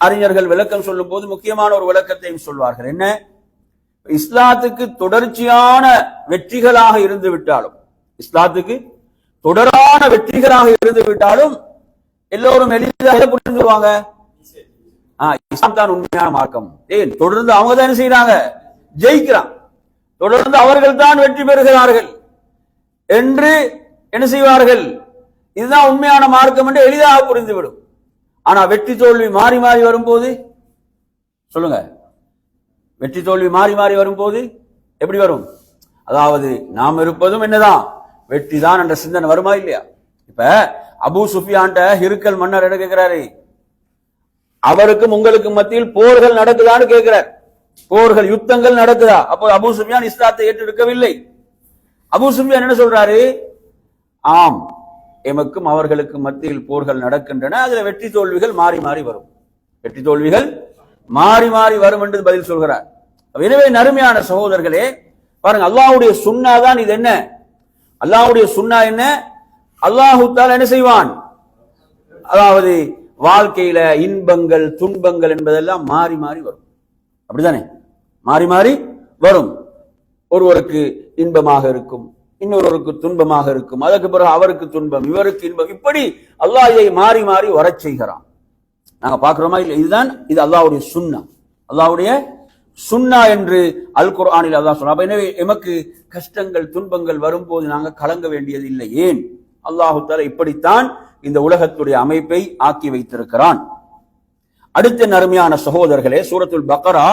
அறிஞர்கள் விளக்கம் சொல்லும் போது முக்கியமான ஒரு விளக்கத்தையும் சொல்வார்கள். என்ன? இஸ்லாத்துக்கு தொடர்ச்சியான வெற்றிகளாக இருந்து விட்டாலும், இஸ்லாத்துக்கு தொடரான வெற்றிகளாக இருந்து விட்டாலும் எல்லோரும் எளிதாக புரிந்துவாங்க, இஸ்லாம் தான் உண்மையான மார்க்கம். ஏன்? தொடர்ந்து அவங்க தான் என்ன செய்யறாங்க? ஜெயிக்கிறான். தொடர்ந்து அவர்கள் தான் வெற்றி பெறுகிறார்கள் என்று என்ன செய்வார்கள்? இதுதான் உண்மையான மார்க்கம் என்று எளிதாக புரிந்துவிடும். ஆனா வெற்றி தோல்வி மாறி மாறி வரும்போது, சொல்லுங்க, வெற்றி தோல்வி மாறி மாறி வரும்போது எப்படி வரும்? அதாவது நாம் இருப்பதும் என்னதான் வெற்றி தான் என்ற சிந்தனை வருமா இல்லையா? இப்ப அபூ சுஃபியான்ட்ட ஹிருக்கல் மன்னர் என்ன கேட்கிறாரு? அவருக்கும் உங்களுக்கும் மத்தியில் போர்கள் நடக்குதான்னு கேட்கிறார். போர்கள், யுத்தங்கள் நடக்குதா? அப்போ அபூ சுஃபியான் இஸ்லாத்தை ஏற்றிருக்கவில்லை. அபூ சுஃபியான் என்ன சொல்றாரு? ஆம், எமக்கும் அவர்களுக்கும் மத்தியில் போர்கள் நடக்கின்றன, அதுல வெற்றி தோல்விகள் மாறி மாறி வரும், வெற்றி தோல்விகள் மாறி மாறி வரும் என்று பதில் சொல்கிறார். எனவே நறுமையான சகோதரர்களே, பாருங்க, அல்லாஹ்வுடைய சுன்னா தான் இது. என்ன அல்லாஹ்வுடைய சுன்னா? என்ன? அல்லாஹு தஆலா என்ன செய்வான்? அதாவது வாழ்க்கையில இன்பங்கள் துன்பங்கள் என்பதெல்லாம் மாறி மாறி வரும். அப்படித்தானே? மாறி மாறி வரும். ஒருவருக்கு இன்பமாக இருக்கும், இன்னொருவருக்கு துன்பமாக இருக்கும், அதற்கு பிறகு அவருக்கு துன்பம், இவருக்கு இன்பம், இப்படி அல்லாஹ் இதை மாறி மாறி வரச் செய்கிறான். நாங்க பார்க்கிறோமா இல்லை? இதுதான் இது அல்லாஹ்வுடைய சுன்னா. அல்லாஹ்வுடைய சுன்னா என்று அல் குர்ஆனில் அல்லாஹ் சொன்னான். எனவே எமக்கு கஷ்டங்கள் துன்பங்கள் வரும்போது நாங்க கலங்க வேண்டியது இல்லை. ஏன்? அல்லாஹு தஆலா இப்படித்தான் இந்த உலகத்துடைய அமைப்பை ஆக்கி வைத்திருக்கிறான். அடுத்த நறுமையான சகோதரர்களே, சூரத்துல் பக்ரா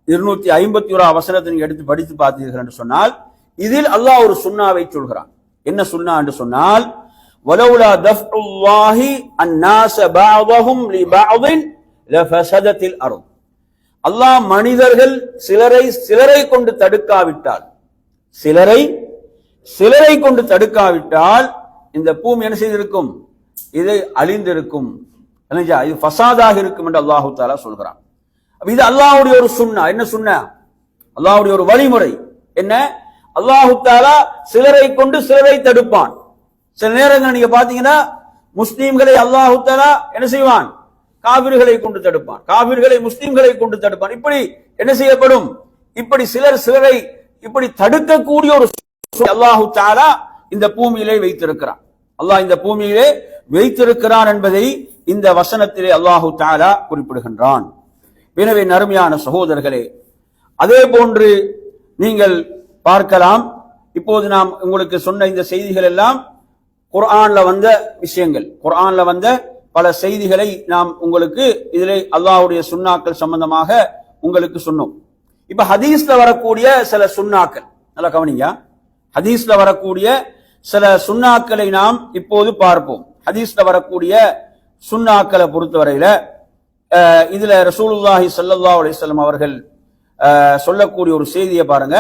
251 வசனத்தை எடுத்து படித்து பார்த்தீர்கள் என்று சொன்னால், இதில் அல்லாஹ் ஒரு சுன்னாவை சொல்கிறான். என்ன சுன்னா என்று சொன்னால், வலவுலா தஃப்உல்லாஹி அன்னாஸ பஅதஹும் லிபஅதின் லஃபஸதத்தில் அர்த். அல்லாஹ் மனிதர்கள் சிலரை கொண்டு தடுக்காவிட்டால், சிலரை கொண்டு தடுக்காவிட்டால் இந்த பூமி என்ன செய்திருக்கும்? இது அழிந்திருக்கும், இது ஃபசாதாக இருக்கும் என்று அல்லாஹு தஆலா சொல்கிறான். இது அல்லாஹ்வுடைய ஒரு சுன்னா. என்ன சுன்னா? அல்லாஹ்வுடைய ஒரு வழிமுறை. என்ன? அல்லாஹு தஆலா சிலரை கொண்டு சிலரை தடுப்பான். சில நேரங்கள் நீங்க பாத்தீங்கன்னா முஸ்லீம்களை அல்லாஹு தஆலா என்ன செய்வான்? காபிர்களை கொண்டு தடுப்பான், காபிர்களை முஸ்லீம்களை கொண்டு தடுப்பான். இப்படி என்ன செய்யப்படும்? இப்படி சிலரை இப்படி தடுக்கக்கூடிய ஒரு அல்லாஹு தஆலா இந்த பூமியிலே வைத்திருக்கிறான். அல்லாஹ் இந்த பூமியிலே வைத்திருக்கிறான் என்பதை இந்த வசனத்திலே அல்லாஹு தஆலா குறிப்பிடுகின்றான். எனவே நறுமையான சகோதரர்களே, அதே போன்று நீங்கள் பார்க்கலாம், இப்போது நாம் உங்களுக்கு சொன்ன இந்த செய்திகள் எல்லாம் குர்ஆன்ல வந்த விஷயங்கள், குர்ஆன்ல வந்த பல செய்திகளை நாம் உங்களுக்கு இதிலே அல்லாஹ்வுடைய சுன்னாக்கள் சம்பந்தமாக உங்களுக்கு சொன்னோம். இப்ப ஹதீஸ்ல வரக்கூடிய சில சுன்னாக்கள், நல்லா கவனிங்க, ஹதீஸ்ல வரக்கூடிய சில சுன்னாக்களை நாம் இப்போது பார்ப்போம். ஹதீஸ்ல வரக்கூடிய சுன்னாக்களை பொறுத்தவரையில இதுல ரசூலுல்லாஹி ஸல்லல்லாஹு அலைஹி வஸல்லம் அவர்கள் சொல்லக்கூடிய ஒரு செய்தியை பாருங்க.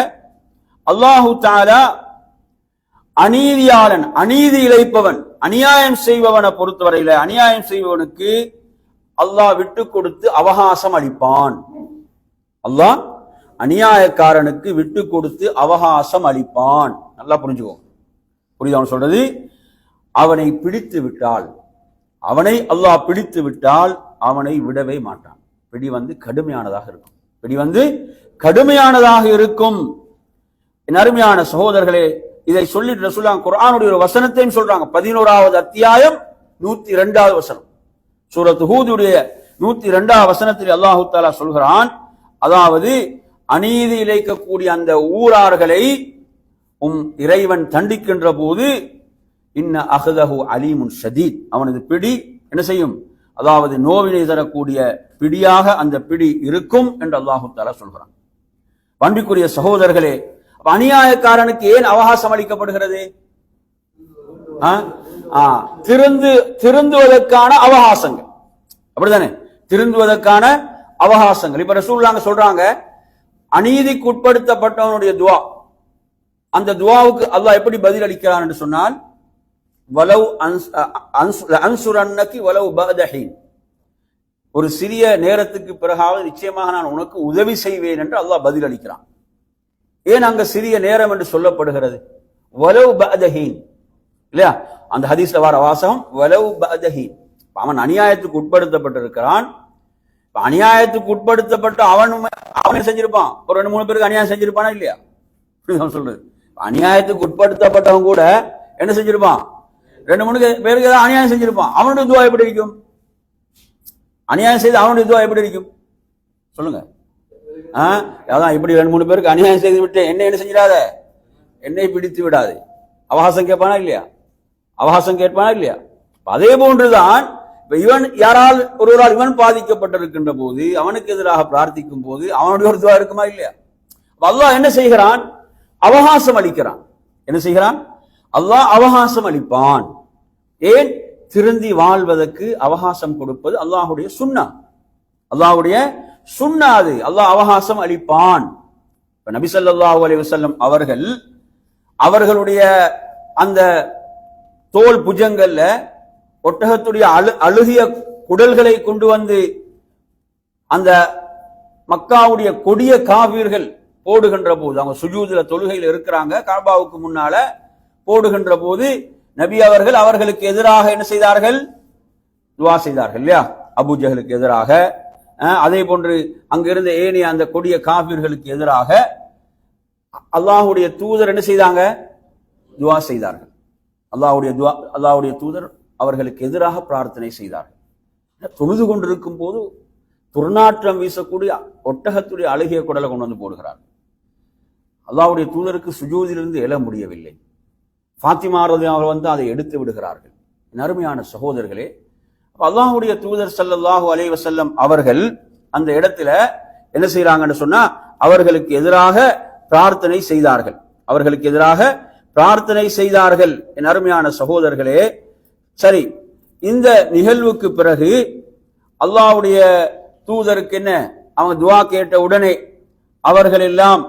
அல்லாஹு தஆலா அநீதியாளன், அநீதி இழைப்பவன், அநியாயம் செய்பவனை பொறுத்தவரையில அநியாயம் செய்பவனுக்கு அல்லாஹ் விட்டு கொடுத்து அவகாசம் அளிப்பான். அல்லாஹ் அநியாயக்காரனுக்கு விட்டு கொடுத்து அவகாசம் அளிப்பான். நல்லா புரிஞ்சுக்கோ, புரியுது அவன் சொல்றது? அவனை பிடித்து விட்டால், அவனை அல்லாஹ் பிடித்து விட்டால் அவனை விடவே மாட்டான். பிடி கடுமையானதாக இருக்கும், பிடி கடுமையானதாக இருக்கும். அருமையான சகோதரர்களே, இதை சொல்லிட்டு ரசூலுல்லாஹ் குர்ஆனுடைய ஒரு வசனத்தையும் சொல்றாங்க. 11வது அத்தியாயம் 102வது வசனம், சூரத் ஹூதுடைய 102வது வசனத்தில் அல்லாஹு தஆலா சொல்கிறான், அதாவது அநீதி இழைக்கக்கூடிய அந்த ஊரார்களை இறைவன் தண்டிக்கின்ற போது இன்ன அஹ்தஹு அலீமுன் ஷதீத், அவனது பிடி என்ன செய்யும்? அதாவது நோவினை தரக்கூடிய பிடியாக அந்த பிடி இருக்கும் என்று அல்லாஹு தஆலா சொல்கிறான். அன்பிற்குரிய சகோதரர்களே, அநியாயக்காரனுக்கு ஏன் அவகாசம் அளிக்கப்படுகிறது? திருந்துவதற்கான அவகாசங்கள், அப்படித்தானே? திருந்துவதற்கான அவகாசங்கள். இப்ப ரசூலுல்லாஹ் சொல்றாங்க, அநீதிக்கு உட்படுத்தப்பட்டவனுடைய துவா, அந்த துவாவுக்கு அல்லாஹ் எப்படி பதில் அளிக்கிறான் என்று சொன்னால், வலவ் அன்சுரன்னகி வலவ் பஅதஹீன், ஒரு சிறிய நேரத்துக்கு பிறகாவது நிச்சயமாக நான் உனக்கு உதவி செய்வேன் என்று அல்லாஹ் பதில் அளிக்கிறான். ஏன் அங்க சிறிய நேரம் என்று சொல்லப்படுகிறது? வலவ் பஅதஹீன் இல்லையா? அந்த ஹதீஸ்ல வர வாசகம் வலவ் பஅதஹீன். அவன் அநியாயத்துக்கு உட்படுத்தப்பட்டிருக்கிறான். அநியாயத்துக்கு உட்படுத்தப்பட்ட அவன் செஞ்சிருப்பான். ஒரு 2-3 பேருக்கு அநியாயம் செஞ்சிருப்பானா இல்லையா? சொல்றது, அநியாயத்துக்கு உட்படுத்தப்பட்டவன் கூட என்ன செஞ்சிருப்பான்? 2-3 பேருக்கு ஏதாவது அநியாயம் செஞ்சிருப்பான். அவனுடைய துவா எப்படி இருக்கும்? அநியாயம் செய்து அவனுடைய துவா எப்படி இருக்கும் சொல்லுங்க? அதான் இப்படி 2-3 பேருக்கு அநியாயம் செய்து விட்டு என்ன செஞ்சிடாத, என்னை பிடித்து விடாது. அவகாசம் கேட்பானா இல்லையா? அவகாசம் கேட்பானா இல்லையா? அதே போன்றுதான் இவன் யாரால் ஒருவரால் இவன் பாதிக்கப்பட்டிருக்கின்ற போது அவனுக்கு எதிராக பிரார்த்திக்கும் போது அவனுடைய ஒரு துவா இருக்குமா இல்லையா? அல்லாஹ் என்ன செய்கிறான்? அவகாசம் அளிக்கிறான். என்ன செய்கிறான்? அல்லாஹ் அவகாசம் அளிப்பான். ஏன்? திருந்தி வாழ்வதற்கு அவகாசம் கொடுப்பது அல்லாஹுடைய சுன்னா. அல்லாஹுடைய சுன்னா அது. அல்லாஹ் அவகாசம் அளிப்பான். நபி ஸல்லல்லாஹு அலைஹி வஸல்லம் அவர்கள் அவர்களுடைய அந்த தோல் புஜங்கள்ல ஒட்டகத்துடைய அழுகிய குடல்களை கொண்டு வந்து அந்த மக்காவுடைய கொடிய காபீர்கள் போடுகின்ற போது, அவங்க சுஜூதுல தொழுகையில் இருக்கிறாங்க, காபாவுக்கு முன்னால போடுகின்ற போது நபி அவர்கள் அவர்களுக்கு எதிராக என்ன செய்தார்கள்? துவா செய்தார்கள் இல்லையா? அபூ ஜஹலுக்கு எதிராக, அதே போன்று அங்கிருந்த ஏனைய அந்த கொடிய காபீர்களுக்கு எதிராக அல்லாஹுடைய தூதர் என்ன செய்தாங்க? துவா செய்தார்கள். அல்லாஹுடைய தூதர் அவர்களுக்கு எதிராக பிரார்த்தனை செய்தார்கள். தொழுது கொண்டிருக்கும் போது துர்நாற்றம் வீசக்கூடிய ஒட்டகத்துடைய அழுகிய குடலை கொண்டு வந்து போடுகிறார். அல்லாஹ்வுடைய தூதருக்கு சுஜூதிலிருந்து எழ முடியவில்லை. ஃபாத்திமா ரலியல்லாஹு வந்து அதை எடுத்து விடுகிறார்கள். அருமையான சகோதரர்களே, அல்லாஹ்வுடைய தூதர் ஸல்லல்லாஹு அலைஹி வஸல்லம் அவர்கள் அந்த இடத்துல என்ன செய்யறாங்கன்னு சொன்னா, அவர்களுக்கு எதிராக பிரார்த்தனை செய்தார்கள். அவர்களுக்கு எதிராக பிரார்த்தனை செய்தார்கள். என் அருமையான சகோதரர்களே, சரி, இந்த நிகழ்வுக்கு பிறகு அல்லாஹ்வுடைய தூதருக்கு என்ன, அவங்க துவா கேட்ட உடனே அவர்கள் எல்லாம்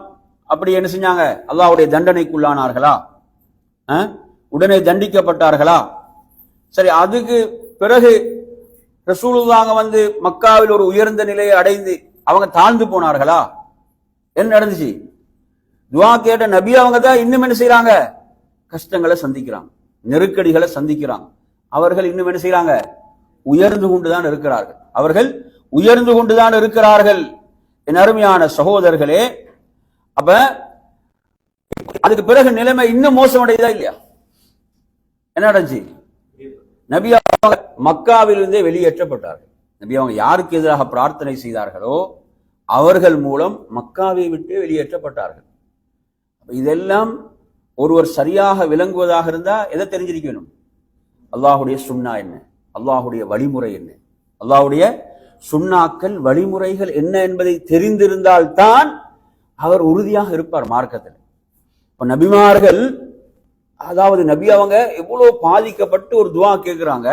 அப்படி என்ன செஞ்சாங்க? அல்லாஹ்வுடைய தண்டனைக்குள்ளானார்களா? உடனே தண்டிக்கப்பட்டார்களா? சரி, அதுக்கு பிறகு ரசூலுல்லாஹ் வந்து மக்காவில் ஒரு உயர்ந்த நிலையை அடைந்து அவங்க தாழ்ந்து போனார்களா? என்ன நடந்துச்சு? துவா கேட்ட நபி அவங்க தான் இன்னும் என்ன செய்யறாங்க? கஷ்டங்களை சந்திக்கிறாங்க, நெருக்கடிகளை சந்திக்கிறாங்க. அவர்கள் இன்னும் என்ன செய்யறாங்க? உயர்ந்து கொண்டுதான் இருக்கிறார்கள். அவர்கள் உயர்ந்து கொண்டுதான் இருக்கிறார்கள். என் அருமையான சகோதரர்களே, அப்ப அதுக்கு பிறகு நிலைமை இன்னும் மோசமடையதா இல்லையா? என்ன நடந்துச்சு? நபி அவங்க மக்காவிலிருந்தே வெளியேற்றப்பட்டார்கள். நபி அவங்க யாருக்கு எதிராக பிரார்த்தனை செய்தார்களோ அவர்கள் மூலம் மக்காவை விட்டு வெளியேற்றப்பட்டார்கள். இதெல்லாம் ஒருவர் சரியாக விளங்குவதாக இருந்தா எதை தெரிஞ்சிருக்கணும்? அல்லாஹுடைய சுன்னா என்ன, அல்லாஹுடைய வழிமுறை என்ன, அல்லாஹுடைய சுன்னாக்கள் வழிமுறைகள் என்ன என்பதை தெரிந்திருந்தால் தான் அவர் உறுதியாக இருப்பார் மார்க்கத்தில். இப்ப நபிமார்கள், அதாவது நபி அவங்க எவ்வளவு பாதிக்கப்பட்டு ஒரு துவா கேட்கிறாங்க.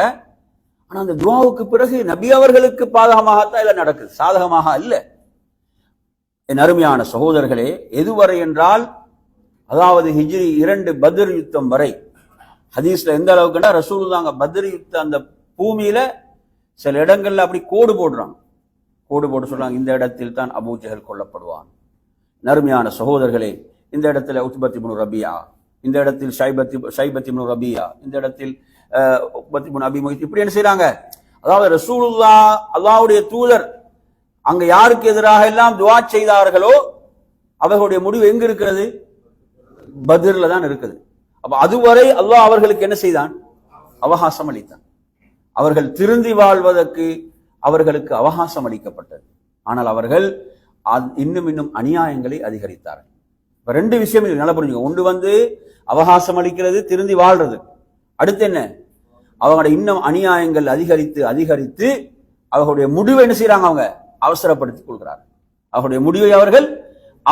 ஆனா அந்த துவாவுக்கு பிறகு நபி அவர்களுக்கு பாதகமாகத்தான் இல்ல நடக்குது, சாதகமாக அல்ல. என் அருமையான சகோதரர்களே, எதுவரை என்றால், அதாவது ஹிஜ்ரி 2 பத்ர் யுத்தம் வரை, ஹதீஸ்ல எந்த அளவுக்குன்னா ரசூலுல்லாஹ் பத்ர் யுத்த அந்த பூமியில சில இடங்கள்ல அப்படி கோடு போடுறாங்க. கோடு போட்டு சொல்றாங்க, இந்த இடத்தில் தான் அபூ ஜஹல் கொல்லப்படுவான். நறுமையான சகோதரர்களே, இந்த இடத்துல உத்பத் இப்னு ரபியா, இந்த இடத்தில் ஷைபத் இப்னு ரபியா, இந்த இடத்தில் உத்பத் இப்னு அபி முஹைத், இப்படி என்ன செய்யறாங்க? அதாவது ரசூலுல்லாஹ் அல்லாஹ்வுடைய தூதர் அங்க யாருக்கு எதிராக எல்லாம் துஆ செய்தார்களோ அவர்களுடைய முடிவு எங்க இருக்கிறது? பத்ர்ல தான் இருக்குது. அப்ப அதுவரை அல்லாஹ் அவர்களுக்கு என்ன செய்தான்? அவகாசம் அளித்தான். அவர்கள் திருந்தி வாழ்வதற்கு அவர்களுக்கு அவகாசம் அளிக்கப்பட்டது. ஆனால் அவர்கள் இன்னும் அநியாயங்களை அதிகரித்தார்கள். இப்ப 2 விஷயம் நல்லா புரிஞ்சுங்க. ஒன்று வந்து அவகாசம் அளிக்கிறது, திருந்தி வாழ்றது. அடுத்து என்ன? அவங்களுடைய இன்னும் அநியாயங்கள் அதிகரித்து அவர்களுடைய முடிவை என்ன செய்யறாங்க? அவங்க அவசரப்படுத்தி கொடுக்கிறார்கள். அவர்களுடைய முடிவை அவர்கள்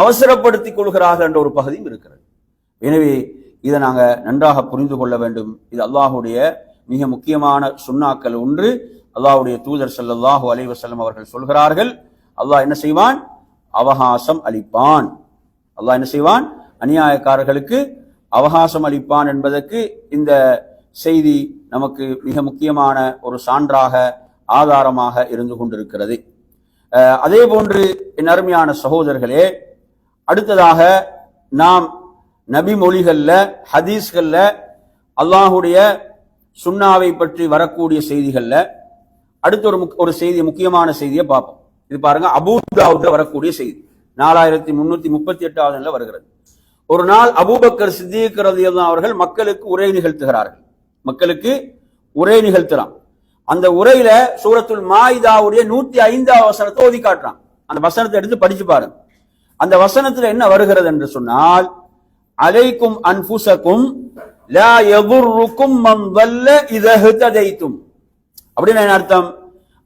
அவசரப்படுத்திக் கொள்கிறார்கள் என்ற ஒரு பகுதியும் இருக்கிறது. எனவே இதை நாங்க நன்றாக புரிந்து கொள்ள வேண்டும். இது அல்லாஹுடைய மிக முக்கியமான சுன்னாக்கள் ஒன்று. அல்லாஹ்வுடைய தூதர் ஸல்லல்லாஹு அலைஹி வஸல்லம் அவர்கள் சொல்கிறார்கள், அல்லாஹ் என்ன செய்வான்? அவகாசம் அளிப்பான். அல்லாஹ் என்ன செய்வான்? அநியாயக்காரர்களுக்கு அவகாசம் அளிப்பான் என்பதற்கு இந்த செய்தி நமக்கு மிக முக்கியமான ஒரு சான்றாக ஆதாரமாக இருந்து கொண்டிருக்கிறது. அதே போன்று என் அருமையான சகோதரர்களே, அடுத்ததாக நாம் நபி மொழிகள்ல ஹதீஸ்கள்ல அல்லாஹுடைய சுன்னாவை பற்றி வரக்கூடிய செய்திகள்ல அடுத்த ஒரு செய்தி, முக்கியமான செய்தியை பார்ப்போம். இது பாருங்க, அபூ தாவூத்ல வரக்கூடிய செய்தி 4338வது வருகிறது. ஒரு நாள் அபூபக்கர் சித்தீக் ரலியல்லாஹு அவர்கள் மக்களுக்கு உரை நிகழ்த்துகிறார்கள். மக்களுக்கு உரை நிகழ்த்தலாம். அந்த உரையில சூரத்துல் மாயிதாவுடைய 105வது வசனத்தை ஓதி காட்டுறான். அந்த வசனத்தை எடுத்து படிச்சு பாருங்க. அந்த வசனத்துல என்ன வருகிறது என்று சொன்னால், அலைக்கும் அன்ஃபுஸக்கும் லா யதுர்ருக்கும் மன் ضل إذا اهتديتم. அப்படின்னு என்ன அர்த்தம்?